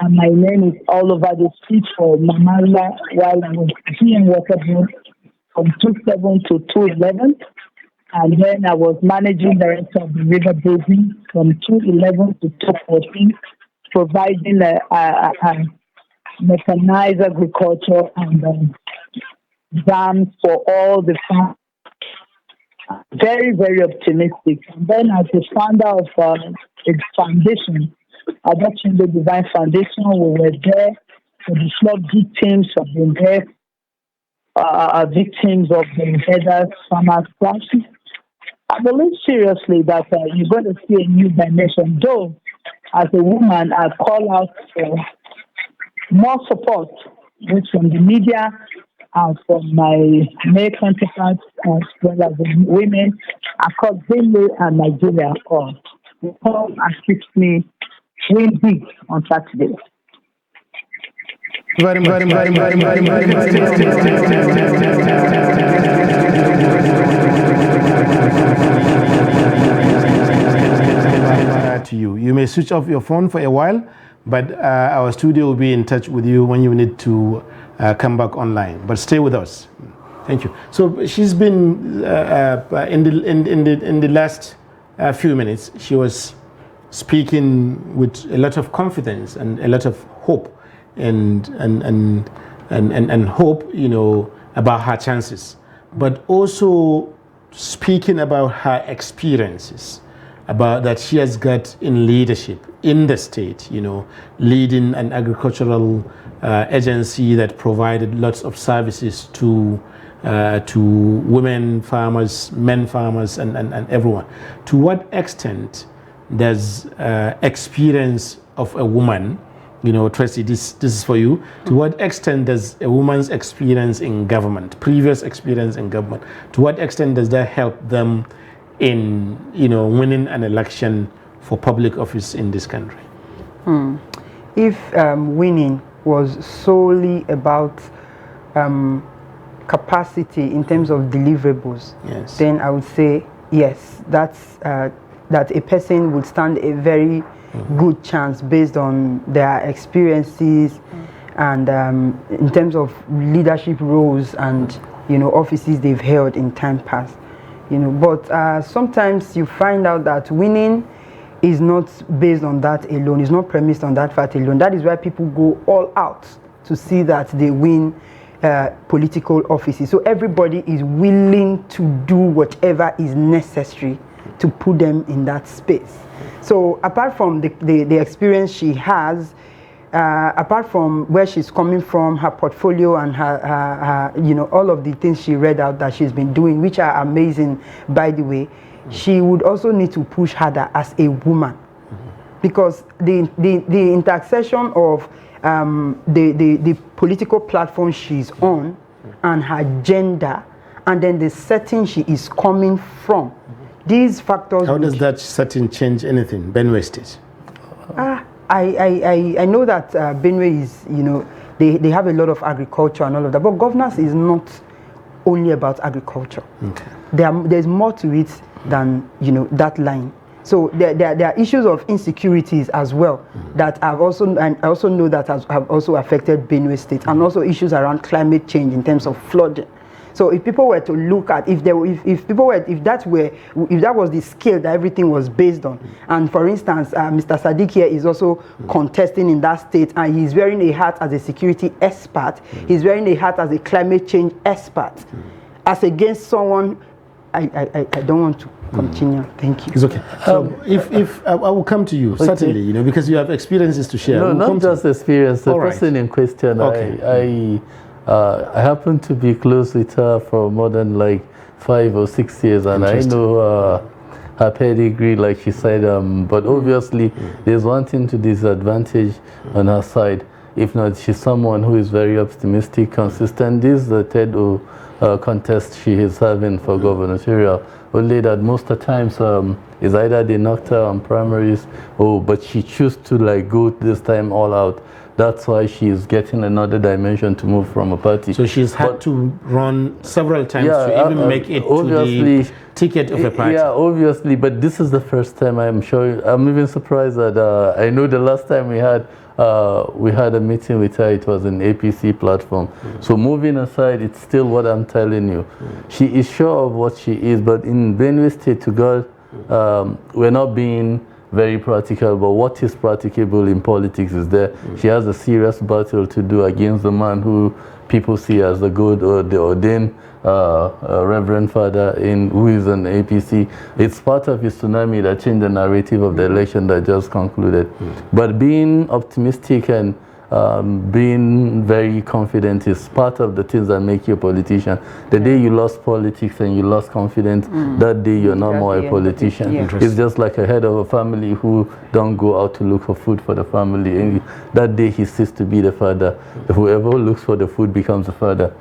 and my name is all over the street for Mamala while I was in Water Board from 2007 to 2011. And then I was managing director of the River Basin from 2011 to 2014, providing mechanized agriculture and dams for all the farms. Very, very optimistic. And then as the founder of its foundation, Adoption the Divine Foundation, we were there for the flood victims, have been there, victims of the headers, farmers' clashes. I believe seriously that you're going to see a new dimension. Though, as a woman, I call out for more support, both from the media and from my male counterparts, as well as the women across Benue and Nigeria. To come assist me win big on Saturday. Very much. switch off your phone for a while, but our studio will be in touch with you when you need to come back online. But stay with us. Thank you. So she's been in the last few minutes. She was speaking with a lot of confidence and a lot of hope, and hope, you know, about her chances, but also speaking about her experiences, about that she has got in leadership in the state, you know, leading an agricultural agency that provided lots of services to women farmers, men farmers, and everyone. To what extent does experience of a woman, you know, Tracy, this is for you. To what extent does a woman's experience in government, previous experience in government, to what extent does that help them in, you know, winning an election for public office in this country? If winning was solely about capacity in terms of deliverables, Yes. then I would say yes, that's that a person would stand a very good chance based on their experiences and in terms of leadership roles and, you know, offices they've held in time past, you know. But sometimes you find out that winning is not based on that alone, it's not premised on that fact alone. That is why people go all out to see that they win political offices. So everybody is willing to do whatever is necessary to put them in that space. So apart from the experience she has, apart from where she's coming from, her portfolio and her you know, all of the things she read out that she's been doing, which are amazing, by the way, she would also need to push harder as a woman, because the intersection of the political platform she's on and her gender, and then the setting she is coming from, these factors. How does that setting change anything, Benue State? I know that Benue is, you know, they have a lot of agriculture and all of that, but governance is not only about agriculture. Okay. There's more to it than, you know, that line. So there are issues of insecurities as well that have also, and I also know that have also affected Benue State, and also issues around climate change in terms of flooding. So if people were to look at, if that was the scale that everything was based on, and for instance, Mr. Sadiq here is also contesting in that state, and he's wearing a hat as a security expert, he's wearing a hat as a climate change expert, as against someone, I don't want to continue. Thank you. It's okay. So if I will come to you, certainly, you know, because you have experiences to share. No, not just experience. The All right. person in question, Okay. I happen to be close with her for more than like 5 or 6 years, and I know her pedigree, like she said, but obviously there's one thing to disadvantage on her side. If not, she's someone who is very optimistic, consistent. This is the third contest she is having for gubernatorial. Only that most of the times is either they knocked her on primaries, but she chose to like go this time all out. That's why she's getting another dimension to move from a party. So she's had to run several times to even make it to the ticket of a party. Yeah, obviously, but this is the first time I'm sure. I'm even surprised that I know the last time we had a meeting with her, it was an APC platform. So moving aside, it's still what I'm telling you. She is sure of what she is, but in Benue State, to God, we're not being very practical, but what is practicable in politics is there. She has a serious battle to do against the man who people see as the good or the ordained Reverend Father who is an APC. It's part of his tsunami that changed the narrative of the election that just concluded. But being optimistic and being very confident is part of the things that make you a politician. The day you lost politics and you lost confidence, that day you're not more a politician. It's just like a head of a family who don't go out to look for food for the family. And that day he ceased to be the father. Whoever looks for the food becomes the father.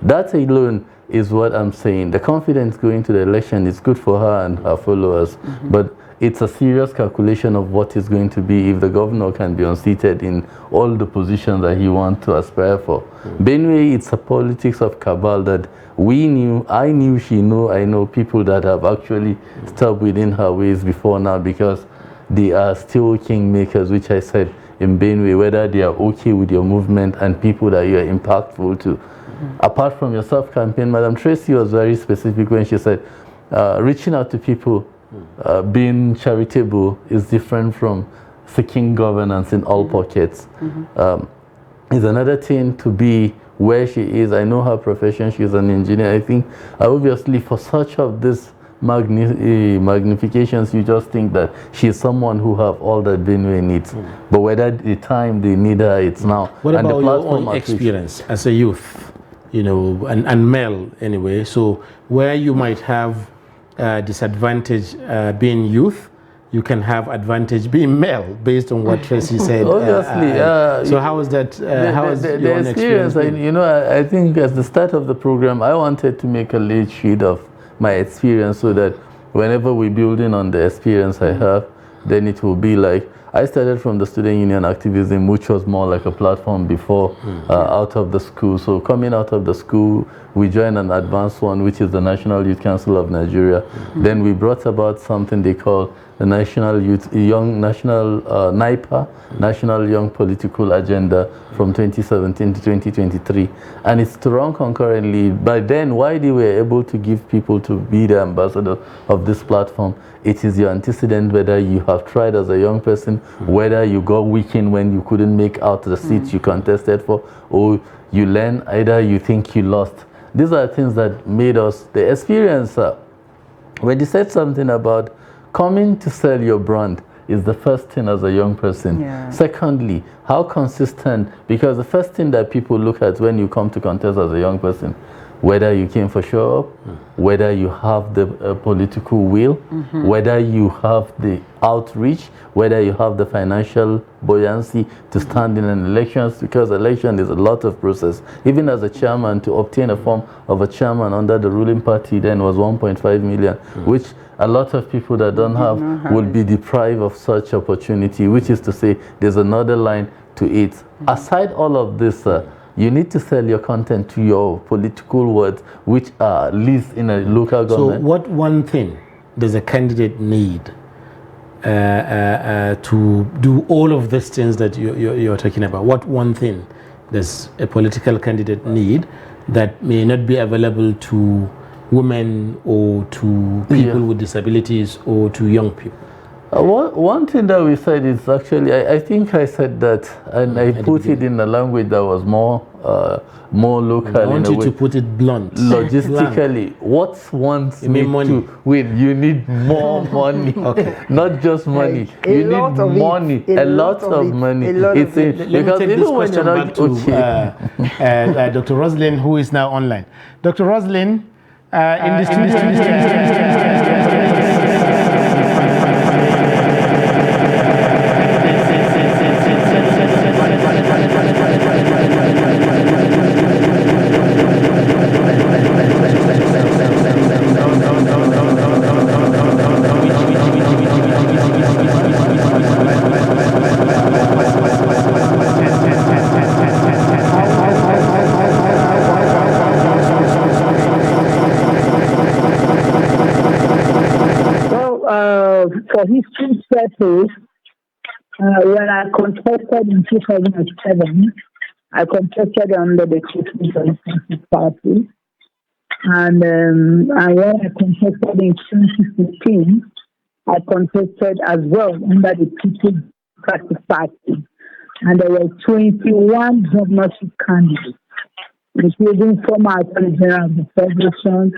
That alone is what I'm saying. The confidence going to the election is good for her and her followers, but it's a serious calculation of what is going to be if the governor can be unseated in all the positions that he wants to aspire for. Benue, it's a politics of cabal that we knew, I knew, she knew, I know people that have actually stepped within her ways before now, because they are still kingmakers, which I said in Benue, whether they are okay with your movement and people that you are impactful to. Apart from your self-campaign, Madam Tracy was very specific when she said, reaching out to people, being charitable is different from seeking governance in all pockets. Is another thing to be where she is. I know her profession, she's an engineer. I think obviously for such of this magnifications, you just think that she's someone who have all that Benue needs. But whether the time they need her, it's now. What and about the your own experience as a youth, you know, and male anyway? So where you might have disadvantage being youth, you can have advantage being male, based on what Tracy said. Obviously. So how is that? How is your own experience? You know, I think at the start of the program, I wanted to make a lead sheet of my experience so that whenever we're building on the experience I have, then it will be like, I started from the student union activism, which was more like a platform before out of the school. So coming out of the school, we joined an advanced one, which is the National Youth Council of Nigeria. Then we brought about something they call the National NYPA, National Young Political Agenda from 2017 to 2023. And it's to run concurrently. By then, why they were able to give people to be the ambassador of this platform, it is your antecedent, whether you have tried as a young person, whether you got weakened when you couldn't make out the seats you contested for, or you learn, either you think you lost. These are things that made us the experience. When they said something about coming to sell your brand is the first thing as a young person. Secondly, how consistent, because the first thing that people look at when you come to contest as a young person, whether you came for show up, whether you have the political will, whether you have the outreach, whether you have the financial buoyancy to stand in an election, because election is a lot of process. Even as a chairman, to obtain a form of a chairman under the ruling party then was 1.5 million, which a lot of people that don't have will be deprived of such opportunity, which is to say there's another line to it. Aside all of this, you need to sell your content to your political words, which are least in a local government. So what one thing does a candidate need to do all of these things that you're talking about? What one thing does a political candidate need that may not be available to women or to people with disabilities or to young people? One thing that we said is actually, I think I said that, and I put it in a language that was more local. I want you to put it blunt. Logistically, what wants you mean money? To win? You need more money, not just money. You need money, a lot of money. Let me take this question back to Dr. Roslyn, who is now online. Dr. Roslyn, in the studio. For history's purpose, when I contested in 2007, I contested under the People's Democratic Party. And when I contested in 2015, I contested as well under the People's Democratic Party. And there were 21 governorship candidates, including former Attorney General of the Federation,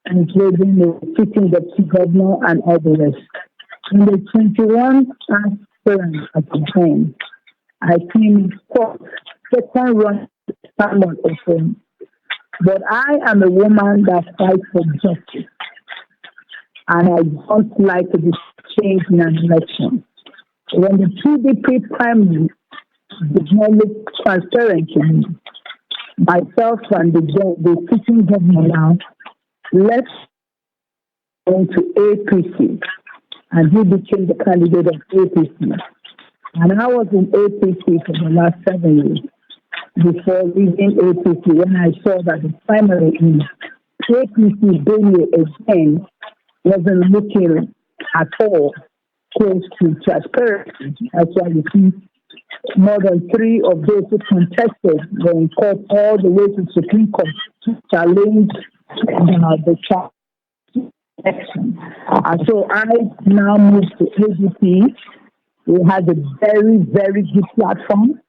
including the sitting deputy governor and all the rest. In the 21 aspirants at the time, I came fourth, second run standard of fame. But I am a woman that fights for justice, and I don't like to be changed in an election. When the PDP primary did not look transparent to me, myself and the sitting governor now left into APC, and he became the candidate of APC. And I was in APC for the last 7 years before leaving APC, when I saw that the primary in APC Benue again wasn't looking at all close to transparency. That's why you see more than 3 of those who contested were in court all the way to Supreme Court to challenge the election. And so I now move to ADP. We have a very, very good platform.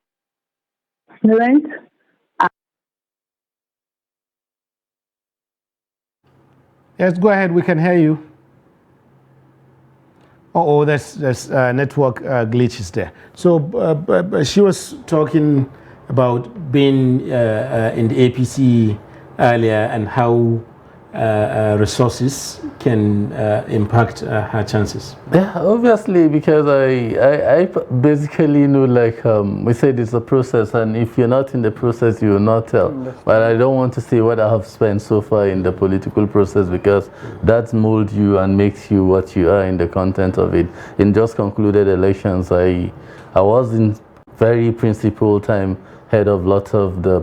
Parents. Yes, go ahead. We can hear you. Oh, there's network glitches there. So she was talking about being in the APC earlier and how resources can impact her chances. Yeah, obviously, because I basically know, like we said, it's a process, and if you're not in the process, you will not tell. But I don't want to say what I have spent so far in the political process, because that molds you and makes you what you are in the content of it. In just concluded elections, I was in very principal time head of lots of the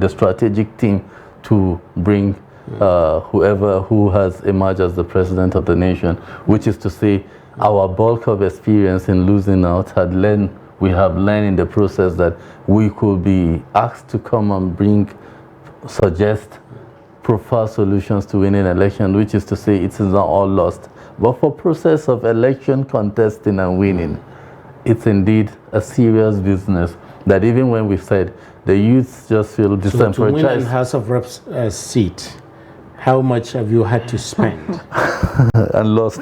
strategic team to bring who has emerged as the president of the nation, which is to say our bulk of experience in losing out we have learned in the process that we could be asked to come and suggest preferred solutions to winning election, which is to say it is not all lost. But for process of election contesting and winning, it's indeed a serious business that even when we said the youth just feel disenfranchised. So to win a House of Reps seat, how much have you had to spend? And lost.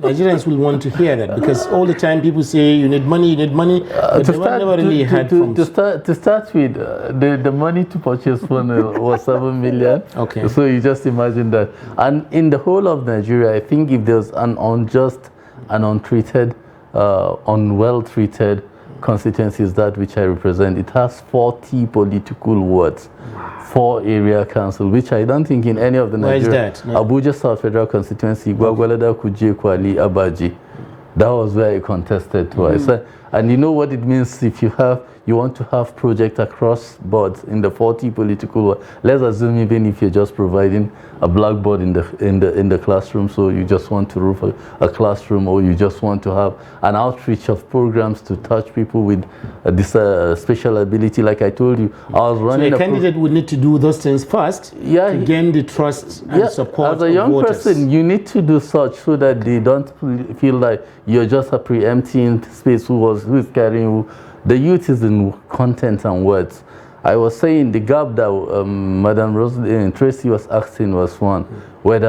Nigerians will want to hear that, because all the time people say you need money, but they never really had funds. To start with, the money to purchase phone was 7 million. Okay. So you just imagine that. And in the whole of Nigeria, I think if there's an unjust and untreated, unwell-treated constituencies, that which I represent, it has 40 political wards, 4 area council, which I don't think in any of the Nigeria. Where is that? No. Abuja South Federal Constituency, Gwagwalada, Kuje, Kwali, Abaji. That was where I contested twice. And you know what it means if you want to have project across boards in the 40 political wards. Let's assume even if you're just providing a blackboard in the classroom, so you just want to roof a classroom, or you just want to have an outreach of programs to touch people with this special ability. Like I told you, I was running. So a candidate would need to do those things first to gain the trust and support of voters. As a young person, you need to do such so that they don't feel like you're just a preempting space who is carrying you. The youth is in content and words. I was saying the gap that Madam Tracy was asking was one, what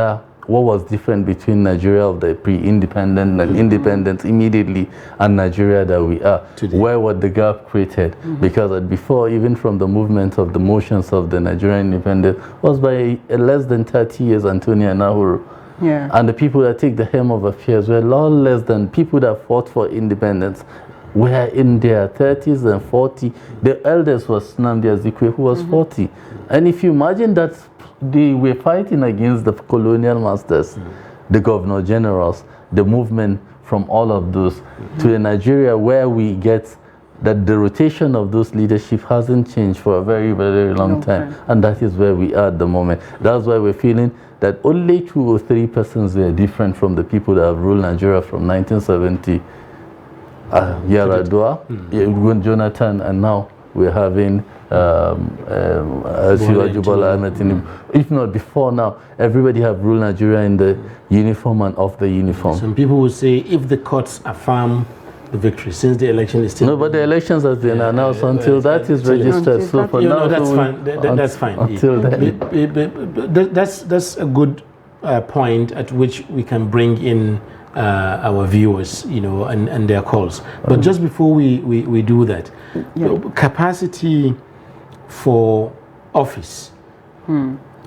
was different between Nigeria of the pre-independent and independence immediately and Nigeria that we are today. Where was the gap created? Because before, even from the movement of the motions of the Nigerian independence, was by less than 30 years, Antonia Nahuru. Yeah. And the people that take the helm of affairs were a lot less than people that fought for independence. Were in their 30s and 40s. The eldest was Nnamdi Azikiwe, who was 40. And if you imagine that they were fighting against the colonial masters, the governor generals, the movement from all of those, to a Nigeria where we get that the rotation of those leadership hasn't changed for a very, very long time. And that is where we are at the moment. That's why we're feeling that only 2 or 3 persons were different from the people that have ruled Nigeria from 1970. Yaradua, Jonathan, and now we're having if not before now, everybody have ruled Nigeria in the uniform and off the uniform. Some people will say if the courts affirm the victory, since the election is still... No, but the elections has been announced until that is registered. So for now, that's fine. That's fine. Until then. That's a good point at which we can bring in our viewers, and their calls. But just before we do that, capacity for office,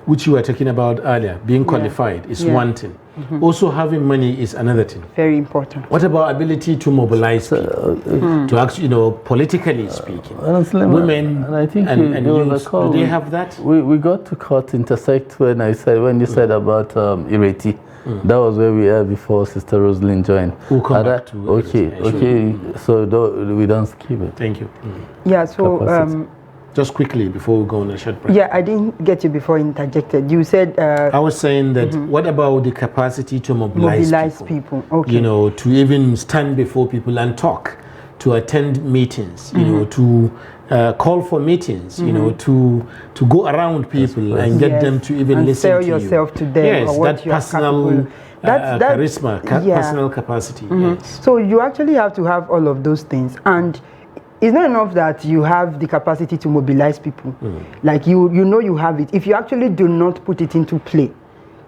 which you were talking about earlier, being qualified is one thing. Also having money is another thing. Very important. What about ability to mobilize people, to actually, politically speaking? Women and I think and youths, do they have that? We got to court intersect when you said about Ireti. That was where we were before Sister Rosalind joined. We'll come back to okay. So we don't skip it. Thank you. Yeah, so Just quickly before we go on a short break. Yeah, I didn't get you before I interjected. You said I was saying that what about the capacity to mobilize people? Okay. You know, to even stand before people and talk, to attend meetings, you know, to call for meetings, you know, to go around people and get them to even and listen sell to yourself to them. Yes, or what that you are personal capable. charisma, personal capacity. Yes. So you actually have to have all of those things, and it's not enough that you have the capacity to mobilize people. Like you know you have it. If you actually do not put it into play,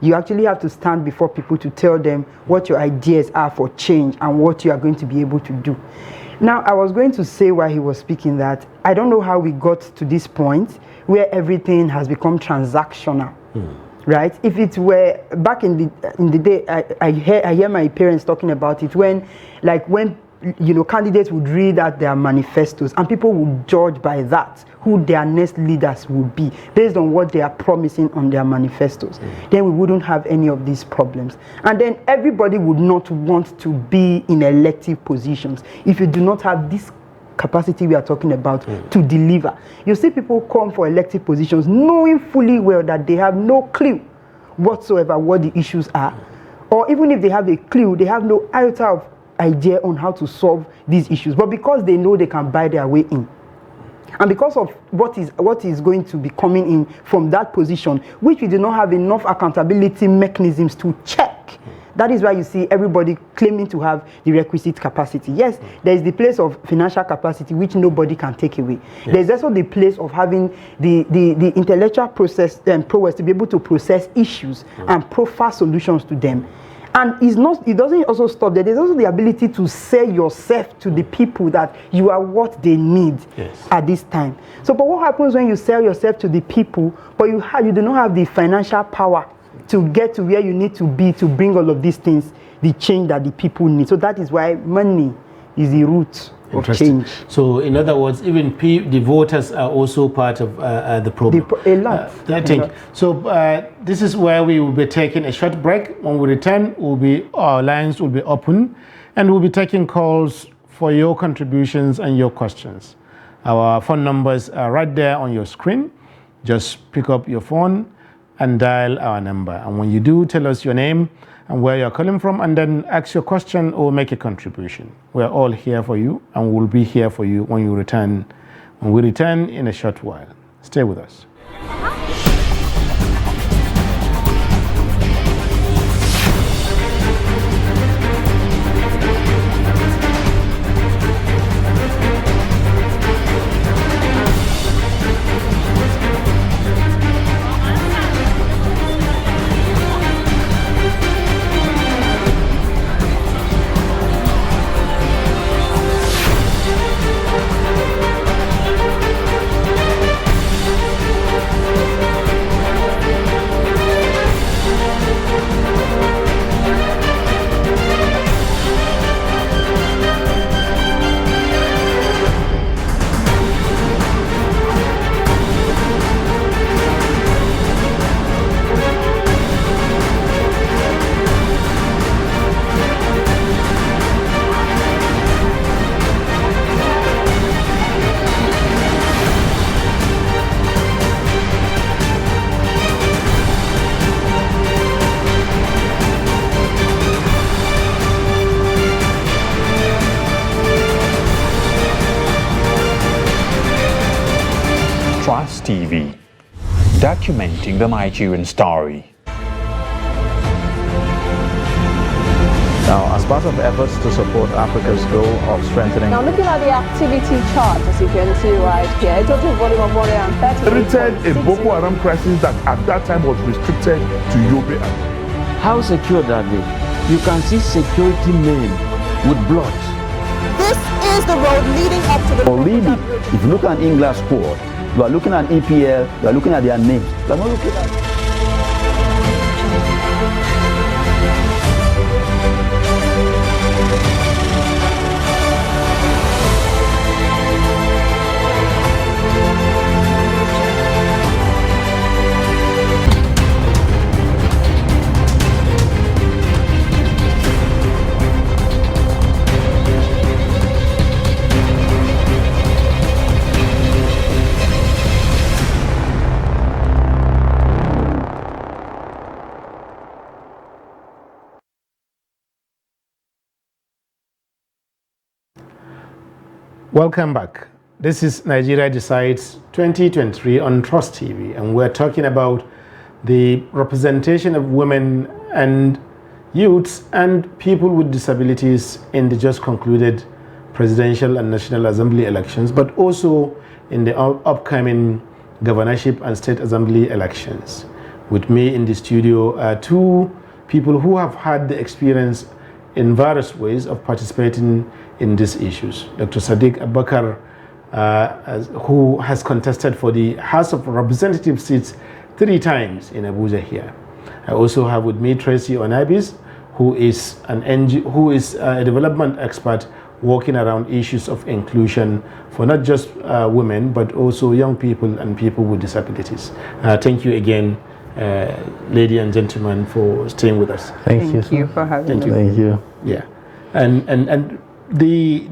you actually have to stand before people to tell them what your ideas are for change and what you are going to be able to do. Now, I was going to say while he was speaking that I don't know how we got to this point where everything has become transactional. Right? If it were back in the day, I hear my parents talking about it when you know, candidates would read out their manifestos and people would judge by that who their next leaders would be based on what they are promising on their manifestos. Then we wouldn't have any of these problems. And then everybody would not want to be in elective positions if you do not have this capacity we are talking about to deliver. You see people come for elective positions knowing fully well that they have no clue whatsoever what the issues are. Or even if they have a clue, they have no iota of idea on how to solve these issues, but because they know they can buy their way in, and because of what is going to be coming in from that position, which we do not have enough accountability mechanisms to check, that is why you see everybody claiming to have the requisite capacity. Yes, there is the place of financial capacity which nobody can take away. There is also the place of having the intellectual process and prowess to be able to process issues and proffer solutions to them. And it doesn't also stop there. There's also the ability to sell yourself to the people that you are what they need at this time. So, but what happens when you sell yourself to the people, but you do not have the financial power to get to where you need to be to bring all of these things, the change that the people need. So that is why money is the root of change. So in other words, even the voters are also part of the problem. A lot. I think. So this is where we will be taking a short break. When we return, our lines will be open and we'll be taking calls for your contributions and your questions. Our phone numbers are right there on your screen. Just pick up your phone and dial our number. And when you do, tell us your name and where you're calling from, and then ask your question or make a contribution. We're all here for you, and we'll be here for you when we return in a short while. Stay with us. Trust TV, documenting the Nigerian story. Now, as part of efforts to support Africa's goal of strengthening... Now, looking at the activity chart, as you can see right here, a total volume of 130... Created a Boko Haram crisis that at that time was restricted to Yobe. How secure are they? You can see security men with blood. This is the road leading up to the... Already, if you look at England squad, you are looking at EPL, you are looking at their names. You are not looking at... Welcome back. This is Nigeria Decides 2023 on Trust TV, and we're talking about the representation of women and youths and people with disabilities in the just concluded presidential and National Assembly elections, but also in the upcoming governorship and state assembly elections. With me in the studio are two people who have had the experience in various ways of participating in these issues. Dr. Sadiq Abubakar, who has contested for the House of Representatives seats 3 times in Abuja here. I also have with me Tracy Onabis, who is a development expert working around issues of inclusion for not just women, but also young people and people with disabilities. Thank you again, ladies and gentlemen, for staying with us. Thank you for having us. Thank you. Yeah, and the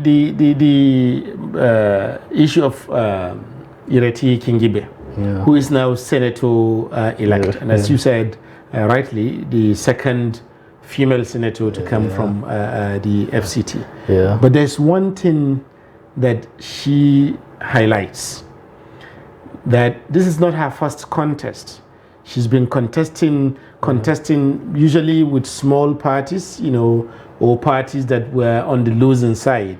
issue of Ireti Kingibe, who is now senator-elect, and as you said rightly, the second female senator to come from the FCT. Yeah. But there's one thing that she highlights, that this is not her first contest. She's been contesting usually with small parties, or parties that were on the losing side,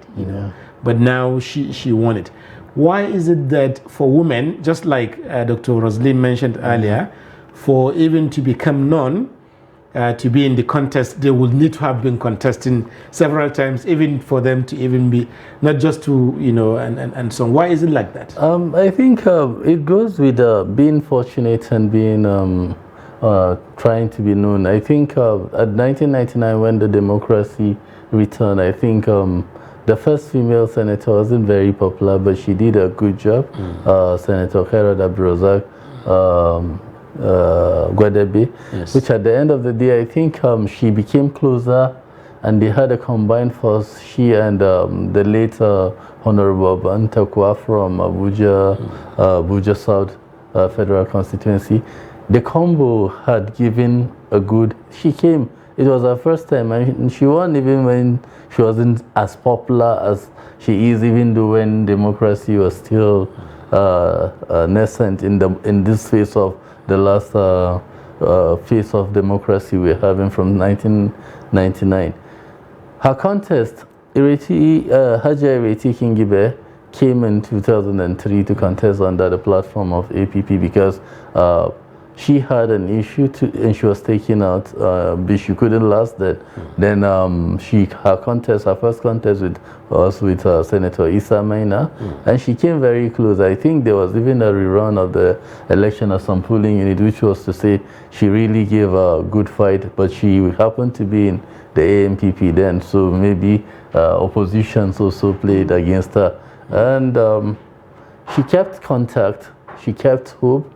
But now she won it. Why is it that for women, just like Dr. Roslyn mentioned earlier, for even to become known, to be in the contest, they will need to have been contesting several times, even for them to even be, not just to, and so on. Why is it like that? I think it goes with being fortunate and being trying to be known. I think at 1999, when the democracy returned, I think the first female senator wasn't very popular, but she did a good job. Senator Khairat Abdulrazak Gwadabe, which at the end of the day, I think she became closer, and they had a combined force, she and the later Honorable Bantakwa from Abuja South Federal Constituency. The combo had given a good, she came, it was her first time, and she won even when she wasn't as popular as she is, even though when democracy was still nascent in this phase of the last phase of democracy we're having from 1999. Her contest, Haji Ireti Kingibe, came in 2003 to contest under the platform of APP because she had an issue and she was taken out, but she couldn't last that. Then her first contest was with Senator Issa Maina, and she came very close. I think there was even a rerun of the election of some polling unit, which was to say she really gave a good fight, but she happened to be in the AMPP then, so maybe oppositions also played against her. And she kept contact, she kept hope.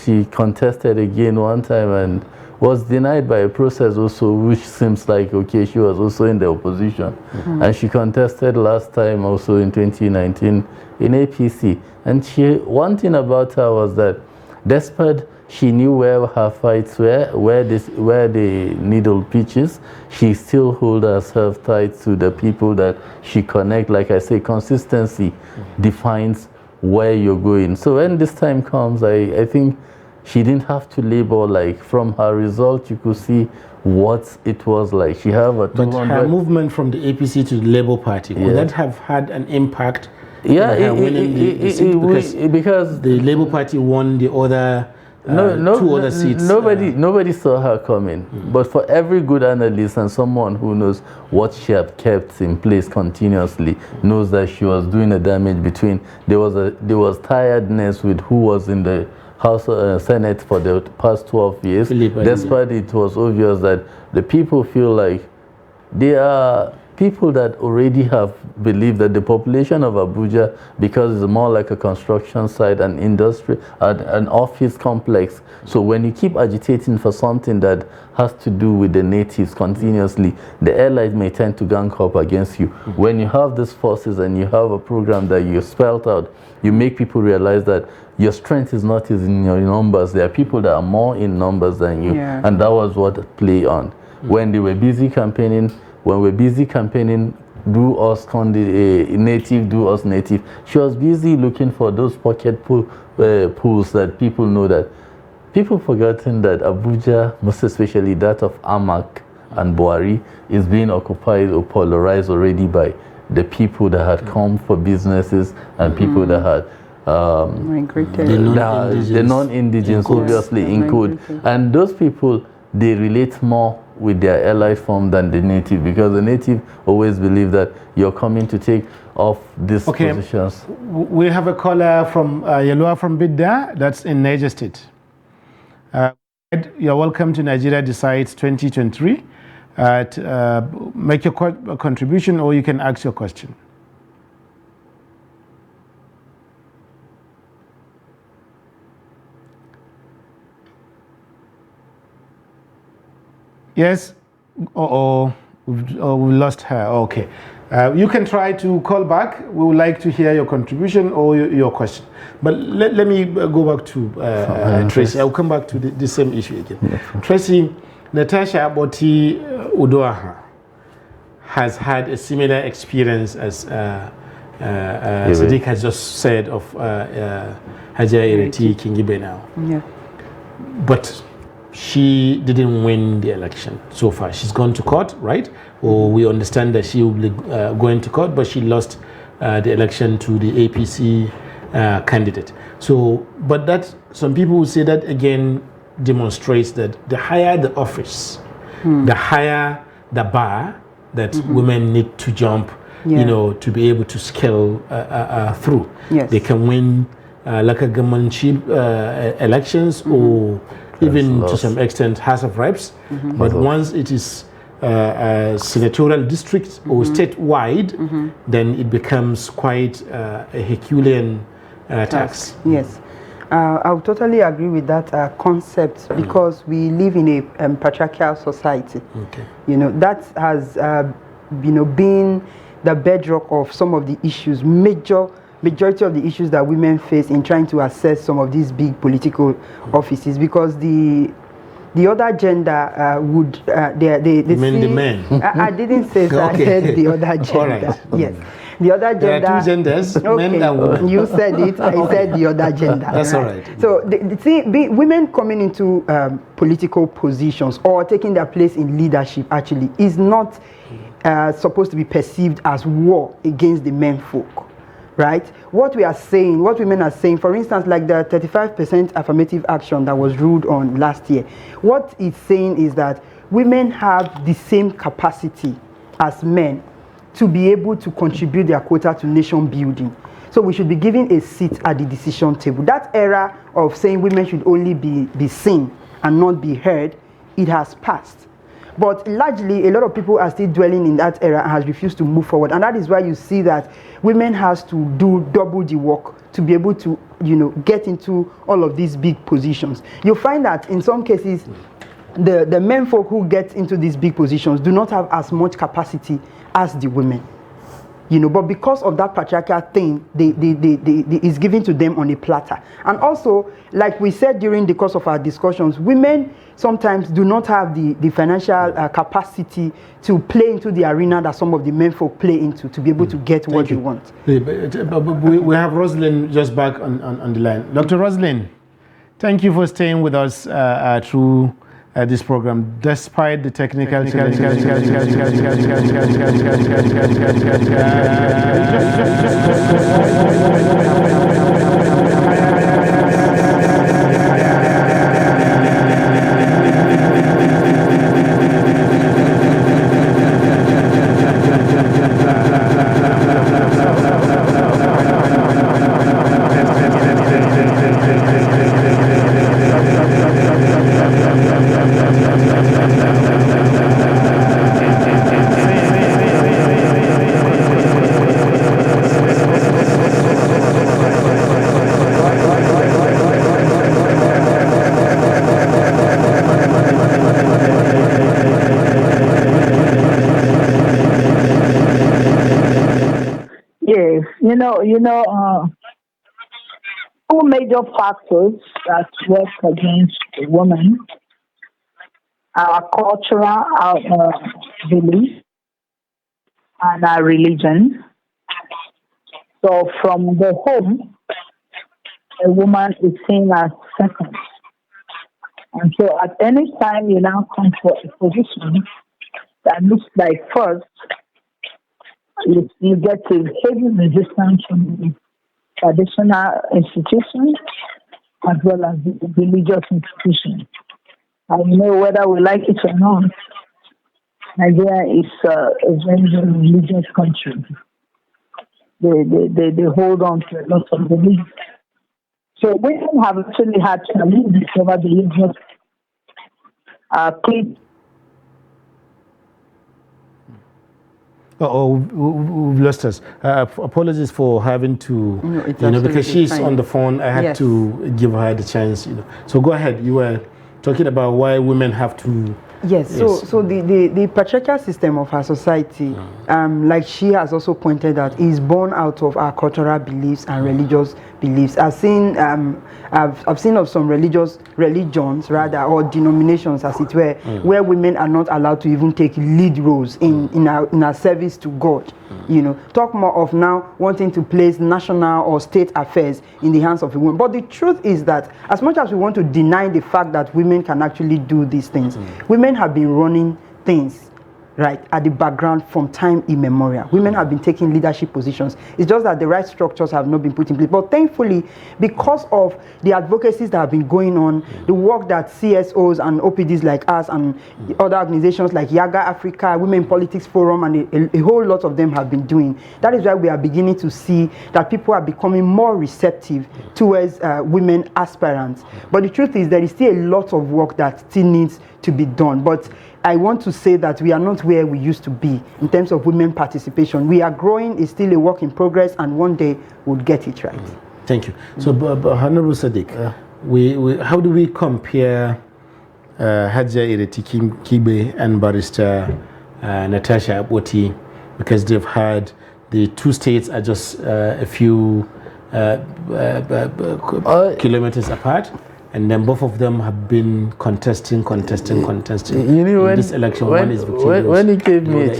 She contested again one time and was denied by a process also, which seems like, okay, she was also in the opposition. And she contested last time also in 2019 in APC. And one thing about her was that despite she knew where her fights were, where the needle pitches, she still held herself tight to the people that she connect. Like I say, consistency defines where you're going. So when this time comes, I think she didn't have to labor, like from her result you could see what it was like. She have a 200. But her movement from the APC to the Labour Party, would that have had an impact? Yeah, her winning the seat? Because the Labour Party won the other two other seats. Nobody saw her coming. But for every good analyst and someone who knows what she had kept in place continuously, knows that she was doing a damage between, there was tiredness with who was in the House Senate for the past 12 years. Despite it was obvious that the people feel like they are people that already have believed that the population of Abuja, because it's more like a construction site, an industry, an office complex. So when you keep agitating for something that has to do with the natives continuously, the allies may tend to gang up against you. When you have these forces and you have a program that you spelled out, you make people realize that your strength is not in your numbers. There are people that are more in numbers than you. Yeah. And that was what play on. When they were busy campaigning, do us native, do us native. She was busy looking for those pocket pools that people know that. People forgotten that Abuja, most especially that of Amak and Buhari, is being occupied or polarized already by the people that had come for businesses and people that had migrated. The non-indigenous, obviously, include. And those people, they relate more with their allied form than the native, because the native always believe that you're coming to take off these positions. We have a caller from Yelua from Bidda, that's in Niger State. You're welcome to Nigeria Decides 2023. Make your contribution, or you can ask your question. Yes. We lost her. Okay. You can try to call back. We would like to hear your contribution or your question. But let me go back to Tracy. I'll come back to the same issue again. Tracy, Natasha Aboti Udoaha has had a similar experience as Sadiq has just said of Haja Ireti Kingibe now. Yeah. But she didn't win the election so far. She's gone to court, right? Or we understand that she will be going to court, but she lost the election to the APC candidate. So, but that, some people will say that again demonstrates that the higher the office, the higher the bar that women need to jump, you know, to be able to scale through. Yes. They can win like a government elections or even to some extent House of Reps, but once it is senatorial district or statewide, then it becomes quite a Herculean task. Yes, I would totally agree with that concept, because we live in a patriarchal society. Okay. You know, that has been the bedrock of some of the issues, majority of the issues that women face in trying to access some of these big political offices, because the other gender would they see the men. I didn't say that. Okay. I said the other gender. Right. Yes, the other gender. There are two genders, men and women. You said it. I said the other gender. That's all right. So women coming into political positions or taking their place in leadership actually is not supposed to be perceived as war against the men folk. Right? What we are saying, what women are saying, for instance, like the 35% affirmative action that was ruled on last year, what it's saying is that women have the same capacity as men to be able to contribute their quota to nation building. So we should be given a seat at the decision table. That era of saying women should only be seen and not be heard, it has passed. But largely, a lot of people are still dwelling in that era and has refused to move forward. And that is why you see that women has to do double the work to be able to, get into all of these big positions. You'll find that in some cases, the men folk who get into these big positions do not have as much capacity as the women. But because of that patriarchal thing, it's given to them on a platter. And also, like we said during the course of our discussions, women sometimes do not have the financial capacity to play into the arena that some of the men folk play into to be able to get what they want. We have Rosalind just back on the line. Dr. Rosalind, thank you for staying with us through this program, despite the technical two major factors that work against the woman are cultural beliefs and our religion. So from the home, a woman is seen as second. And so at any time you now come for a position that looks like first, you get a heavy resistance from the traditional institutions as well as the religious institutions. And whether we like it or not, Nigeria is a very, very religious country. They hold on to a lot of beliefs. So women have actually had challenges over the years. We've lost us. Apologies for having to, because she's on the phone. I had to give her the chance. So go ahead. You were talking about why women have to. Yes. So the patriarchal system of our society, like she has also pointed out, is born out of our cultural beliefs and religious beliefs. I've seen of some religions rather, or denominations as it were, where women are not allowed to even take lead roles in our service to God. Talk more of now wanting to place national or state affairs in the hands of a woman. But the truth is that as much as we want to deny the fact that women can actually do these things, women have been running things right at the background from time immemorial. Women have been taking leadership positions. It's just that the right structures have not been put in place. But thankfully, because of the advocacies that have been going on, the work that CSOs and OPDs like us and other organizations like Yaga Africa, Women in Politics Forum, and a whole lot of them have been doing, that is why we are beginning to see that people are becoming more receptive towards women aspirants. But the truth is there is still a lot of work that still needs to be done. But I want to say that we are not where we used to be in terms of women participation. We are growing, it's still a work in progress, and one day we'll get it right. Thank you. So, Honorable Sadiq, how do we compare Hajia Ireti Kibe and Barrister Natasha Aboti, because they've had the two states are just a few kilometers apart? And then both of them have been contesting. When this election, one is victorious. When he gave me a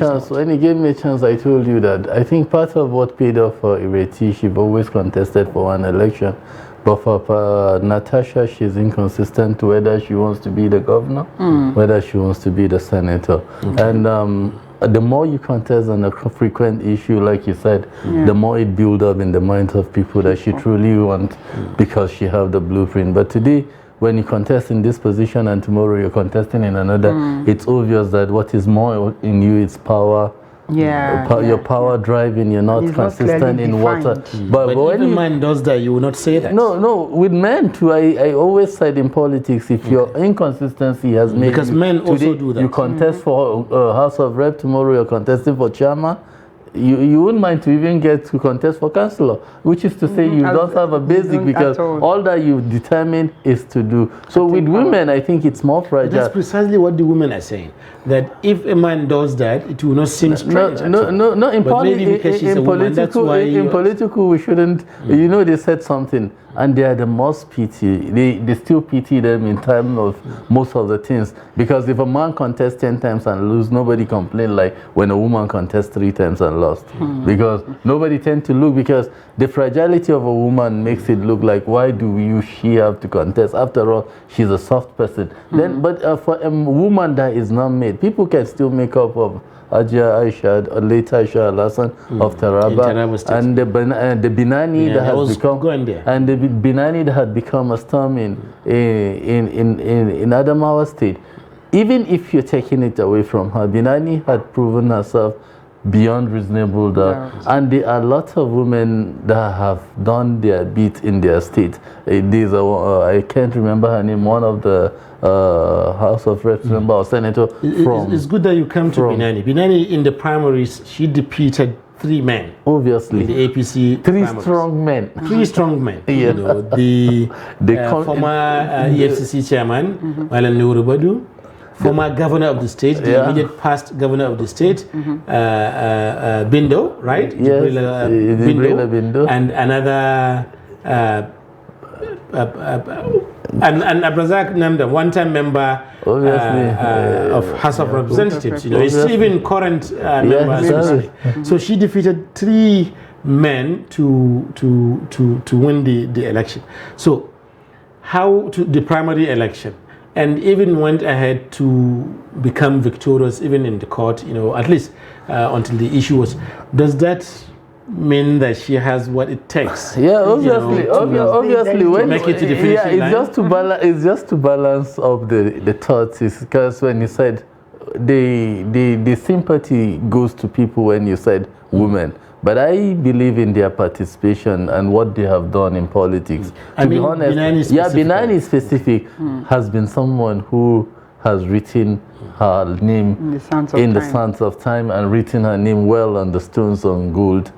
chance, I told you that I think part of what paid off for Ireti, she's always contested for one election. But for Natasha, she's inconsistent to whether she wants to be the governor, whether she wants to be the senator. And the more you contest on a frequent issue, like you said, the more it builds up in the minds of people that she truly wants because she have the blueprint. But today, when you contest in this position and tomorrow you're contesting in another, it's obvious that what is more in you is power. Your power driving, you're not consistent in water. But when a man does that, you will not say that. No, with men too, I always said in politics, if your inconsistency has made because men also do that. You contest for House of Rep, tomorrow you're contesting for chairman, you wouldn't mind to even get to contest for councillor, which is to say you don't have a basic, because all that you determine is to do. So with women, I think it's more fragile. That's precisely what the women are saying. That if a man does that, it will not seem strange. No. In political, we shouldn't. They said something, and they are the most pity. They still pity them in terms of most of the things. Because if a man contests 10 times and lose, nobody complain like when a woman contests 3 times and lost. Because nobody tend to look, because the fragility of a woman makes it look like, why do she have to contest? After all, she's a soft person. But for a woman that is not made, people can still make up of Hajia Aisha, late Aisha Al-Hassan of Taraba, and the Binani that has become, and the Binani that had become a storm in Adamawa State. Even if you're taking it away from her, Binani had proven herself beyond reasonable doubt, and there are lots of women that have done their bit in their state. These are, I can't remember her name, one of the House of Reps member or senator. It's good that you come to Binani. Binani in the primaries, she defeated 3 men. Obviously. In the APC 3 strong men. 3 strong men. The former EFCC chairman, Malam Nuru Badu, former governor of the state, the immediate past governor of the state, Bindo, right? Bindo. And another And Abrazak Namda, one-time member of House of Representatives, you know, is even current member. So she defeated 3 men to win the election. So how to the primary election, and even went ahead to become victorious even in the court, you know, at least until the issue was. Does that mean that she has what it takes? Yeah, obviously, you know, obviously, when make it to the finishing line. Just to balance. It's just to balance of the thoughts. Is because when you said the sympathy goes to people when you said women. But I believe in their participation and what they have done in politics. To be honest, Binani specific has been someone who has written her name in the sands of time and written her name well on the stones on gold.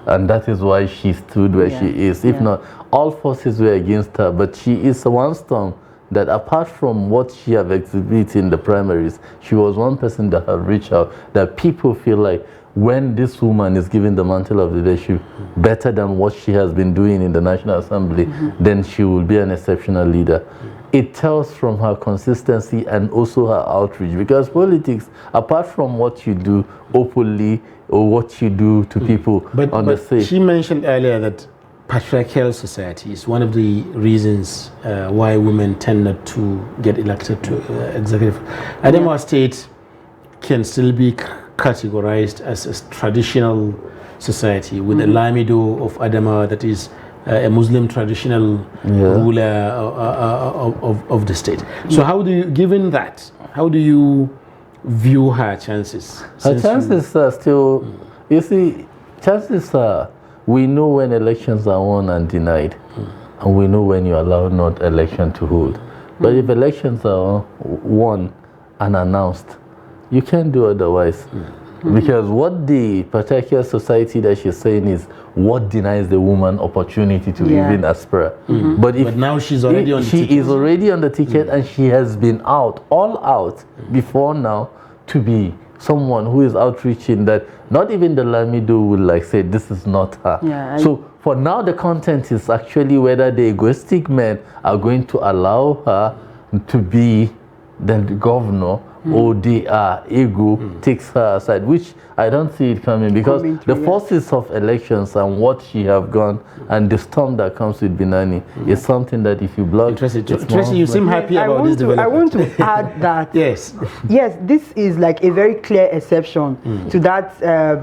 And that is why she stood where she is. If not, all forces were against her. But she is one storm that, apart from what she have exhibited in the primaries, she was one person that have reached out, that people feel like when this woman is given the mantle of leadership better than what she has been doing in the National Assembly, then she will be an exceptional leader. It tells from her consistency and also her outreach, because politics, apart from what you do openly or what you do to people on the stage. She mentioned earlier that patriarchal society is one of the reasons why women tend not to get elected to executive. Adamawa State can still be categorized as a traditional society with the Lamido of Adamawa, that is a Muslim traditional ruler of the state. So how do you, given that, how do you view her chances? Her chances are still, you see, chances are, we know when elections are won and denied, and we know when you allow not election to hold. But if elections are won and announced, you can't do otherwise. Because what the patriarchal society that she's saying is what denies the woman opportunity to even aspire. But now she's already on the ticket. She is already on the ticket and she has been out, all out, before now, to be someone who is outreaching that not even the Lamido would like say this is not her. So for now the content is actually whether the egoistic men are going to allow her to be the governor or their ego takes her aside, which I don't see it coming, because the forces of elections and what she have gone and the storm that comes with Binani is something that if you block... Tracy, you seem happy about this development. I want to add that yes, this is like a very clear exception to that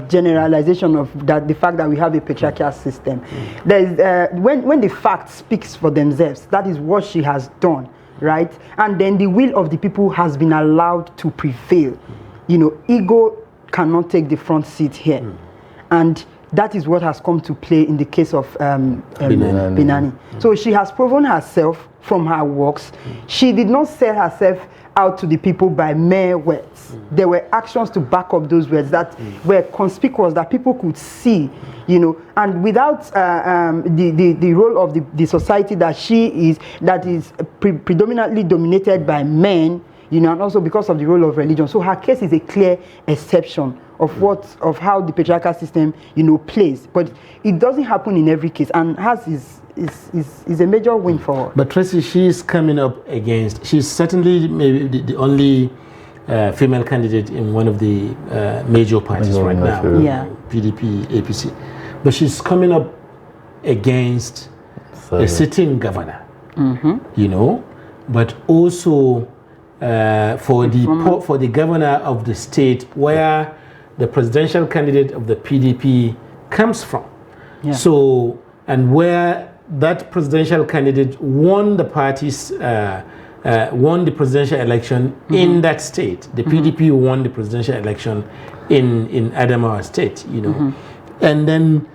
generalization of that, the fact that we have a patriarchal system. There is when the fact speaks for themselves, that is what she has done. Right, and then the will of the people has been allowed to prevail. You know, ego cannot take the front seat here, and that is what has come to play in the case of Binani. So she has proven herself from her works. She did not sell herself out to the people by mere words. There were actions to back up those words that were conspicuous, that people could see, you know, and without the role of the society that she is, that is predominantly dominated by men, you know, and also because of the role of religion. So her case is a clear exception of how the patriarchal system, you know, plays. But it doesn't happen in every case, and hers is a major win for her. But Tracy, she's coming up against, she's certainly maybe the only female candidate in one of the major parties right now, PDP, APC. But she's coming up against a sitting governor, you know, but also for the governor of the state where the presidential candidate of the PDP comes from. So, and where that presidential candidate won the party's won the presidential election in that state. The PDP won the presidential election in Adamawa State, you know. And then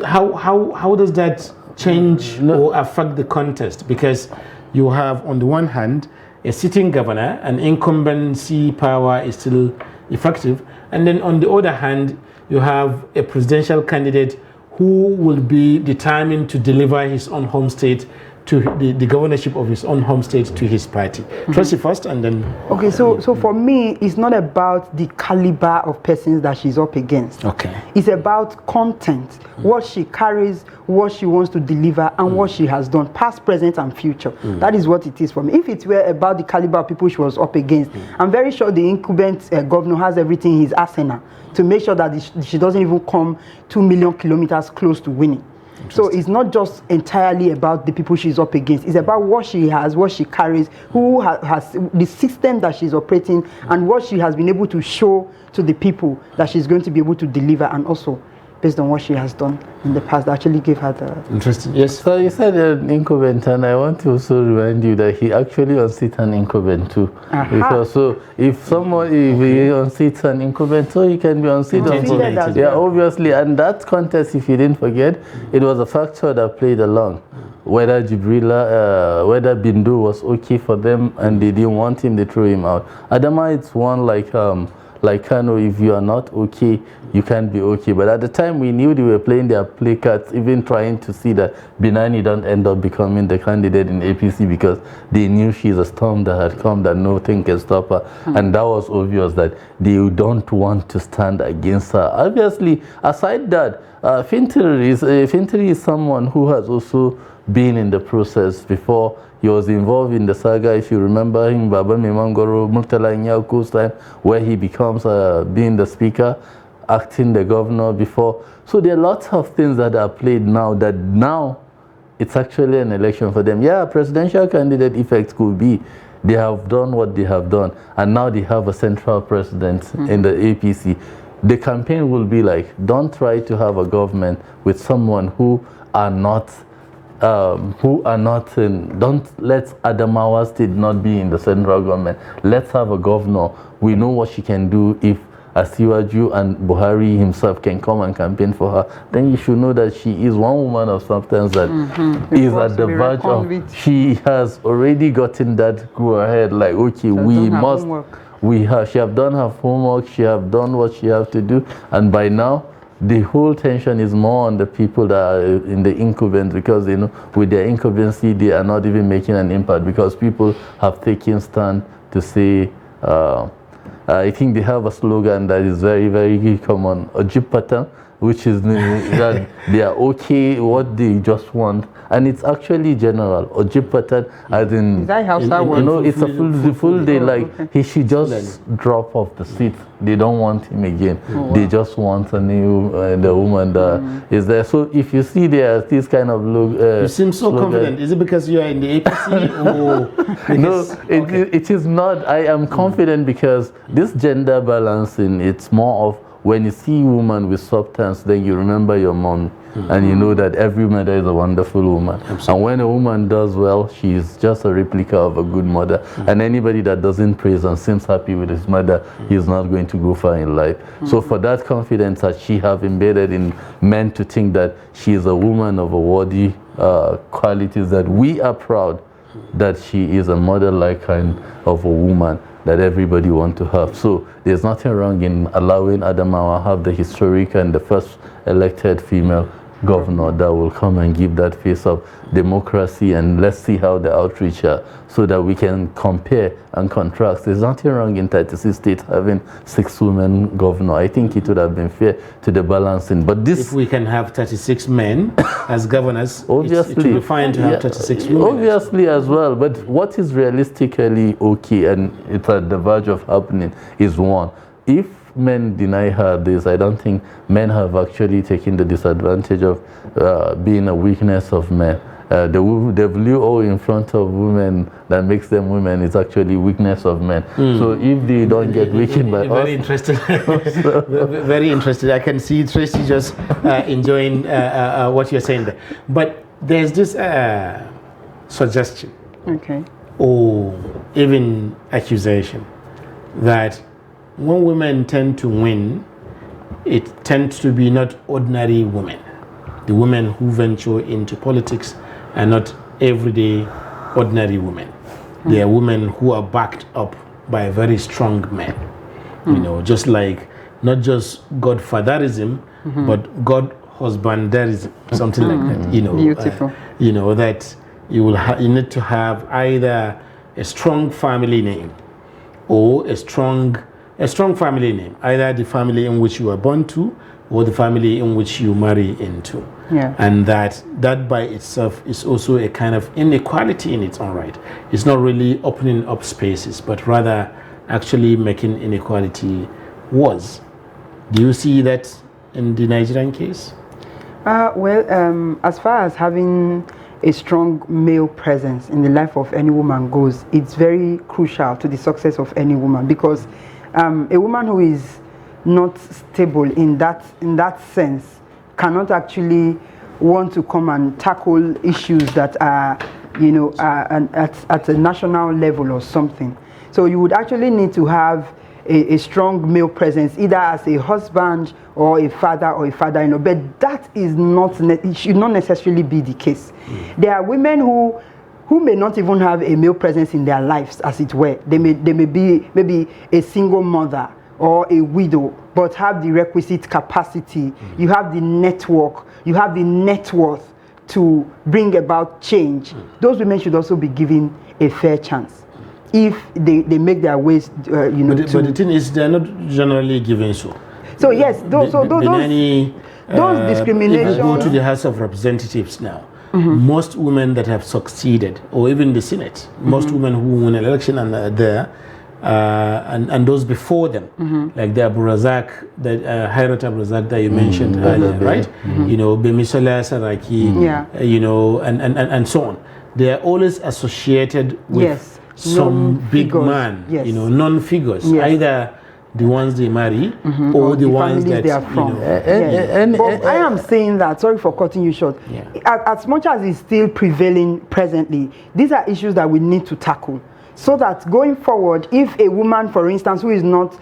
how does that change or affect the contest? Because you have, on the one hand, a sitting governor, and incumbency power is still effective, and then on the other hand, you have a presidential candidate who will be determined to deliver his own home state to the governorship of his own home state to his party. Trustee first, and then. Okay, so for me, it's not about the caliber of persons that she's up against. Okay. It's about content, what she carries, what she wants to deliver, and what she has done, past, present, and future. That is what it is for me. If it were about the caliber of people she was up against, I'm very sure the incumbent governor has everything in his arsenal to make sure that she doesn't even come 2 million kilometers close to winning. So it's not just entirely about the people she's up against. It's about what she has, what she carries, who has the system that she's operating, and what she has been able to show to the people that she's going to be able to deliver, and also based on what she has done in the past that actually gave her the... Interesting. Yes. So you said an incumbent, and I want to also remind you that he actually unseats an incumbent too. Because so if someone, if he unseats an incumbent, so he can be unseated. Yeah, obviously. And that contest, if you didn't forget, it was a factor that played along. Whether Jibrila, whether Bindu was okay for them and they didn't want him, they threw him out. Adama, it's one like Kano, if you are not okay, you can't be okay. But at the time, we knew they were playing their play cards, even trying to see that Binani don't end up becoming the candidate in APC, because they knew she's a storm that had come, that nothing can stop her. And that was obvious that they don't want to stand against her. Obviously, aside that, Fintiri is someone who has also been in the process before. He was involved in the saga, if you remember him, Baba Mimangoro, Murtala Nyauku's time, where he becomes being the speaker, acting the governor before. So there are lots of things that are played now that now it's actually an election for them. Yeah, presidential candidate effect could be they have done what they have done, and now they have a central president in the APC. The campaign will be like, don't try to have a government with someone who are not don't let Adamawa State not be in the central government. Let's have a governor. We know what she can do. If Asiwaju and Buhari himself can come and campaign for her, then you should know that she is one woman of substance that is at the verge of, she has already gotten that go ahead, like, okay, we must, she have done her homework, she have done what she have to do, and by now, the whole tension is more on the people that are in the incumbent, because you know with their incumbency they are not even making an impact, because people have taken stand to say I think they have a slogan that is very, very common, Ojipata, which is that they are okay what they just want, and it's actually general. Ojipata, as in, you know, it's a full day, like he should just drop off the seat. They don't want him again. They just want a new the woman that is there. So if you see there this kind of look, you seem so confident. Is it because you are in the APC? Or no, it is not. I am confident because this gender balancing, it's more of when you see woman with substance, then you remember your mom. And you know that every mother is a wonderful woman. And when a woman does well, she is just a replica of a good mother. And anybody that doesn't praise and seems happy with his mother, he is not going to go far in life. So for that confidence that she have embedded in men to think that she is a woman of a worthy qualities, that we are proud that she is a mother-like kind of a woman that everybody want to have. So there's nothing wrong in allowing Adamawa have the historic and the first elected female governor that will come and give that face of democracy, and let's see how the outreach are, so that we can compare and contrast. There's nothing wrong in 36 states having 6 women governor. I think it would have been fair to the balancing. But this, if we can have 36 men as governors, obviously, it would be fine to have 36 women. Obviously as well. But what is realistically okay, and it's at the verge of happening, is one, if men deny her this, I don't think men have actually taken the disadvantage of being a weakness of men. The WO in front of women that makes them women is actually weakness of men. So if they don't get weakened by very us... Interested. Very interested. I can see Tracy just enjoying what you're saying there. But there's this suggestion, or even accusation, that when women tend to win, it tends to be not ordinary women. The women who venture into politics are not everyday ordinary women. They are women who are backed up by very strong men. You know, just like not just godfatherism, but god husbanderism, something like that. You know, beautiful. You know that you need to have either a strong family name or a strong family name, either the family in which you were born to or the family in which you marry into. Yeah. And that by itself is also a kind of inequality in its own right. It's not really opening up spaces, but rather actually making inequality worse. Do you see that in the Nigerian case? As far as having a strong male presence in the life of any woman goes, it's very crucial to the success of any woman, because a woman who is not stable in that sense cannot actually want to come and tackle issues that are, you know, at a national level or something. So you would actually need to have a strong male presence, either as a husband or a father-in-law. But that is not, it should not necessarily be the case. There are women who may not even have a male presence in their lives, as it were. They may be maybe a single mother or a widow, but have the requisite capacity. You have the network, you have the net worth to bring about change. Those women should also be given a fair chance if they make their ways, you know. But the thing is, they're not generally given so. So yes, those discriminations. If you go to the House of Representatives now, most women that have succeeded, or even the Senate, most women who won an election and are there, and those before them, like the Abu Razak, the Hayrat Abu Razak that you mentioned earlier, right? You know, Bemisola Saraki, you know, and so on. They are always associated with some big man, you know, non-figures, either the ones they marry or the ones that they are from. But I am saying that, sorry for cutting you short, as much as it's still prevailing presently, these are issues that we need to tackle, so that going forward, if a woman, for instance, who is not a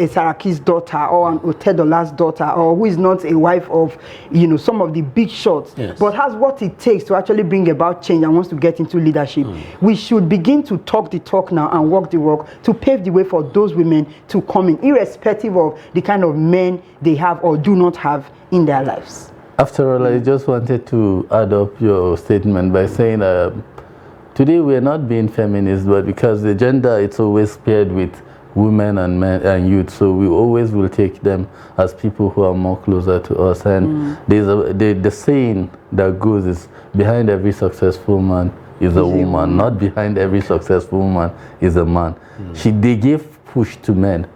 Saraki's daughter or an Otedola's daughter, or who is not a wife of, you know, some of the big shots, but has what it takes to actually bring about change and wants to get into leadership, we should begin to talk the talk now and walk the walk to pave the way for those women to come in, irrespective of the kind of men they have or do not have in their lives. After all, I just wanted to add up your statement by saying today we are not being feminist, but because the gender, it's always paired with women and men and youth, so we always will take them as people who are more closer to us. And there's the saying that goes is, behind every successful man is a woman, not behind every successful woman is a man. They gave push to men,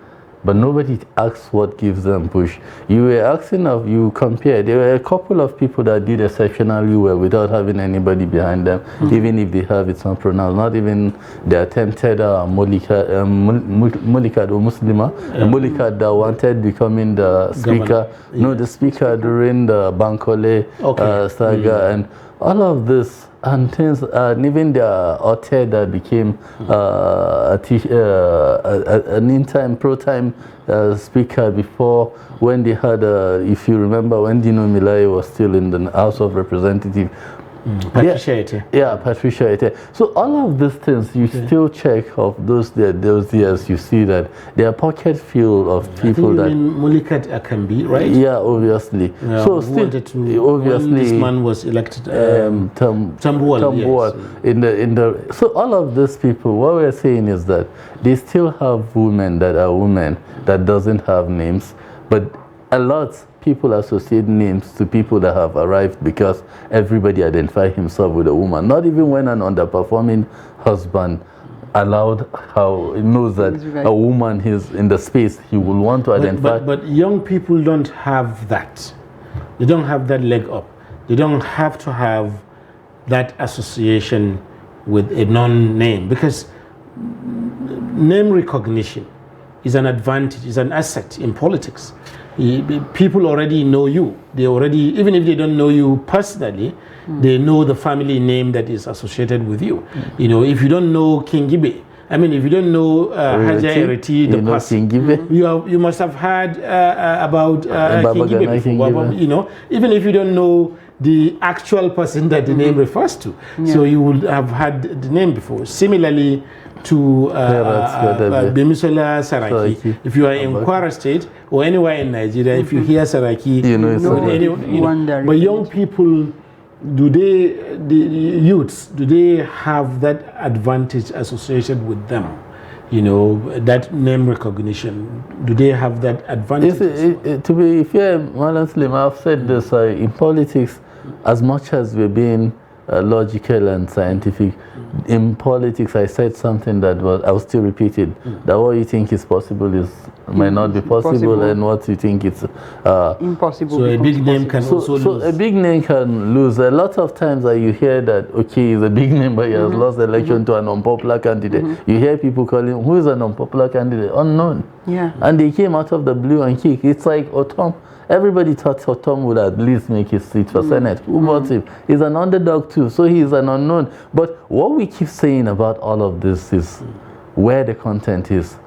but nobody asks what gives them push. You were asking you compare, there were a couple of people that did exceptionally well without having anybody behind them, even if they have it not pronounced, not even the attempted Mulikat or Muslima, Mulikat that wanted becoming the speaker, the speaker during the Bankole saga, and all of this. And things, and even the Ote that became an in-time, pro-time speaker before, when they had, if you remember, when Dino Milai was still in the House of Representatives. Patricia Ete. Yeah, Patricia Ete. So all of these things, you still check of those years, you see that there are pocket field of people that... Mulikat Akambi, right? Yeah, obviously. Yeah, so still, obviously, when this man was elected, Tambuwal, yes. So all of these people, what we're saying is that they still have women that are women that doesn't have names, but a lot people associate names to people that have arrived because everybody identifies himself with a woman. Not even when an underperforming husband allowed how he knows that a woman is in the space, he will want to identify. But young people don't have that. They don't have that leg up. They don't have to have that association with a non-name, because name recognition is an advantage, is an asset in politics. People already know you. They already, even if they don't know you personally, they know the family name that is associated with you. You know, if you don't know King Gibe, I mean, if you don't know Haja Ereti, the person, you must have heard about King Gibe before. You know, even if you don't know the actual person that the name refers to, so you would have had the name before. Similarly to Bemisola Saraki. If you are in Kwara State or anywhere in Nigeria, if you hear Saraki, but young people do the youths, do they have that advantage associated with them? You know, that name recognition, do they have that advantage? To be fair, Malam Slim, I've said this, in politics, as much as we're being logical and scientific, in politics I said something that I'll still repeat it, that what you think is possible might not be possible, and what you think is impossible. So a big name can also lose. So a big name can lose. A lot of times you hear that, okay, he's a big name, but he has lost the election to an unpopular candidate. You hear people calling, who is an unpopular candidate? Unknown. Yeah. And they came out of the blue and kicked. It's like Otom. Everybody thought Otom would at least make his seat for Senate. Who bought him? He's an underdog too, so he's an unknown. But what we keep saying about all of this is where the content is.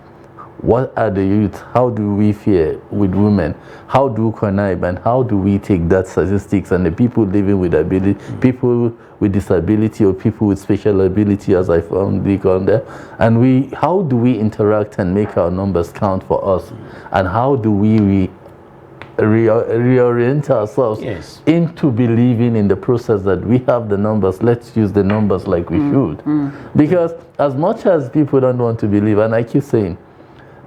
What are the youth? How do we fare with women? How do we connive, and how do we take that statistics and the people living with ability, people with disability or people with special ability, as I found they call them, and how do we interact and make our numbers count for us? And how do we reorient ourselves into believing in the process that we have the numbers, let's use the numbers like we should. Because as much as people don't want to believe, and I keep saying,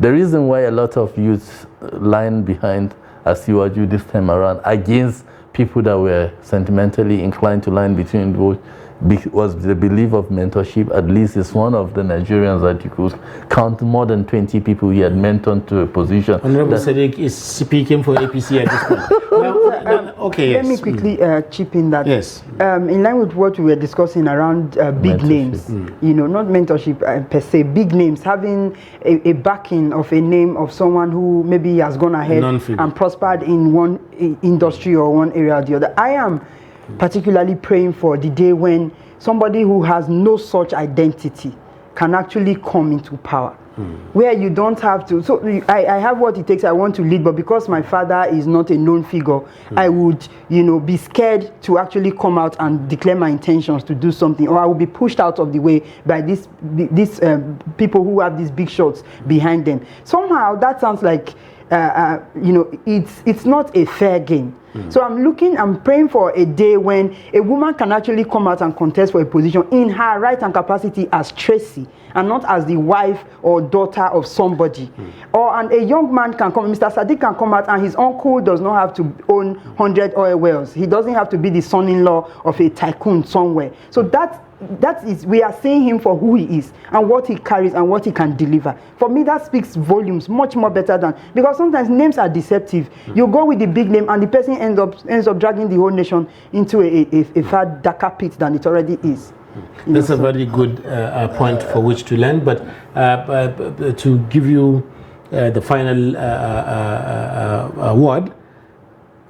the reason why a lot of youths line behind Asiwaju this time around against people that were sentimentally inclined to line between both was the belief of mentorship. At least it's one of the Nigerians that you could count more than 20 people he had mentored to a position. Honorable Sadiq is speaking for APC at this point. Okay, Let me quickly chip in that. Yes. In line with what we were discussing around big names, you know, not mentorship per se, big names, having a backing of a name of someone who maybe has gone ahead and prospered in one industry or one area or the other. I am particularly praying for the day when somebody who has no such identity can actually come into power, where you don't have to. So I have what it takes. I want to lead, but because my father is not a known figure, I would, you know, be scared to actually come out and declare my intentions to do something, or I will be pushed out of the way by these people who have these big shots behind them. Somehow that sounds like you know, it's not a fair game. So I'm praying for a day when a woman can actually come out and contest for a position in her right and capacity as Tracy, and not as the wife or daughter of somebody. And a young man can come, Mr. Sadiq can come out, and his uncle does not have to own 100 oil wells. He doesn't have to be the son-in-law of a tycoon somewhere. So that is, we are seeing him for who he is and what he carries and what he can deliver. For me, that speaks volumes much more better than, because sometimes names are deceptive. You go with the big name and the person ends up dragging the whole nation into a far darker pit than it already is. That's a very good point for which to land, but to give you the final word,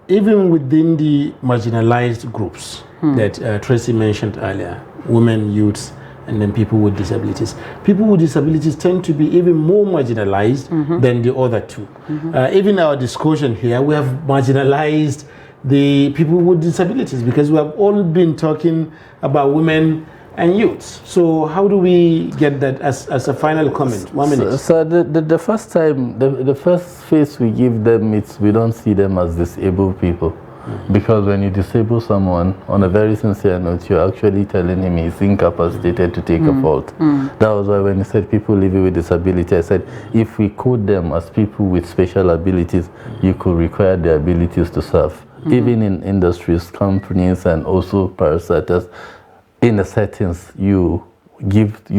even within the marginalized groups that Tracy mentioned earlier, women, youths, and then people with disabilities. People with disabilities tend to be even more marginalized than the other two. Even our discussion here, we have marginalized the people with disabilities because we have all been talking about women and youths. So how do we get that as a final comment? 1 minute. So the first time, the first face we give them, we don't see them as disabled people. Because when you disable someone, on a very sincere note, you're actually telling him he's incapacitated to take a fault. That was why when you said people living with disability, I said if we code them as people with special abilities, you could require their abilities to serve. Even in industries, companies, and also parastatals, in the settings you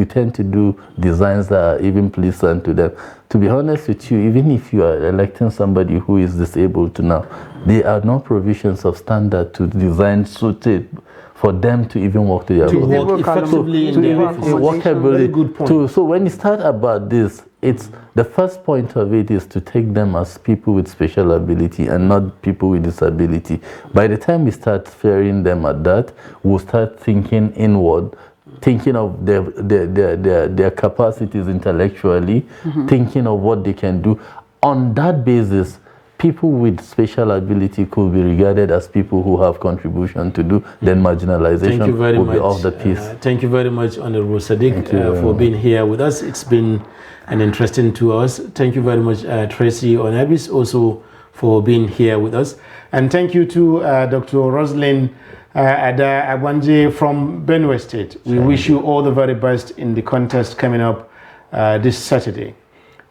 tend to do designs that are even pleasant to them. To be honest with you, even if you are electing somebody who is disabled to now, there are no provisions of standard to design suited for them to even work to their to work effectively in their office. So when you start about this, it's the first point of it is to take them as people with special ability and not people with disability. By the time we start fearing them at that, we'll start thinking inward, thinking of their capacities intellectually, thinking of what they can do. On that basis, people with special ability could be regarded as people who have contribution to do, then marginalization will be off the piece. Thank you very much, Honorable Sadiq, for being here with us. It's been an interesting 2 hours. Thank you very much, Tracy Onabis, also for being here with us. And thank you to Dr. Roslyn Ada Agwanje from Benue State. We wish you all the very best in the contest coming up this Saturday.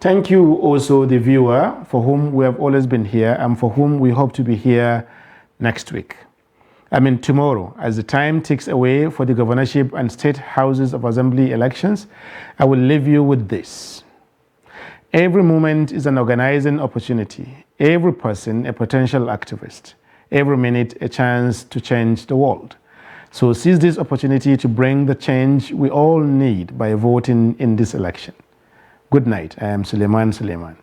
Thank you also the viewer for whom we have always been here and for whom we hope to be here next week. Tomorrow, as the time ticks away for the governorship and state houses of assembly elections, I will leave you with this. Every moment is an organizing opportunity. Every person a potential activist. Every minute a chance to change the world. So seize this opportunity to bring the change we all need by voting in this election. Good night. I am Suleiman Suleiman.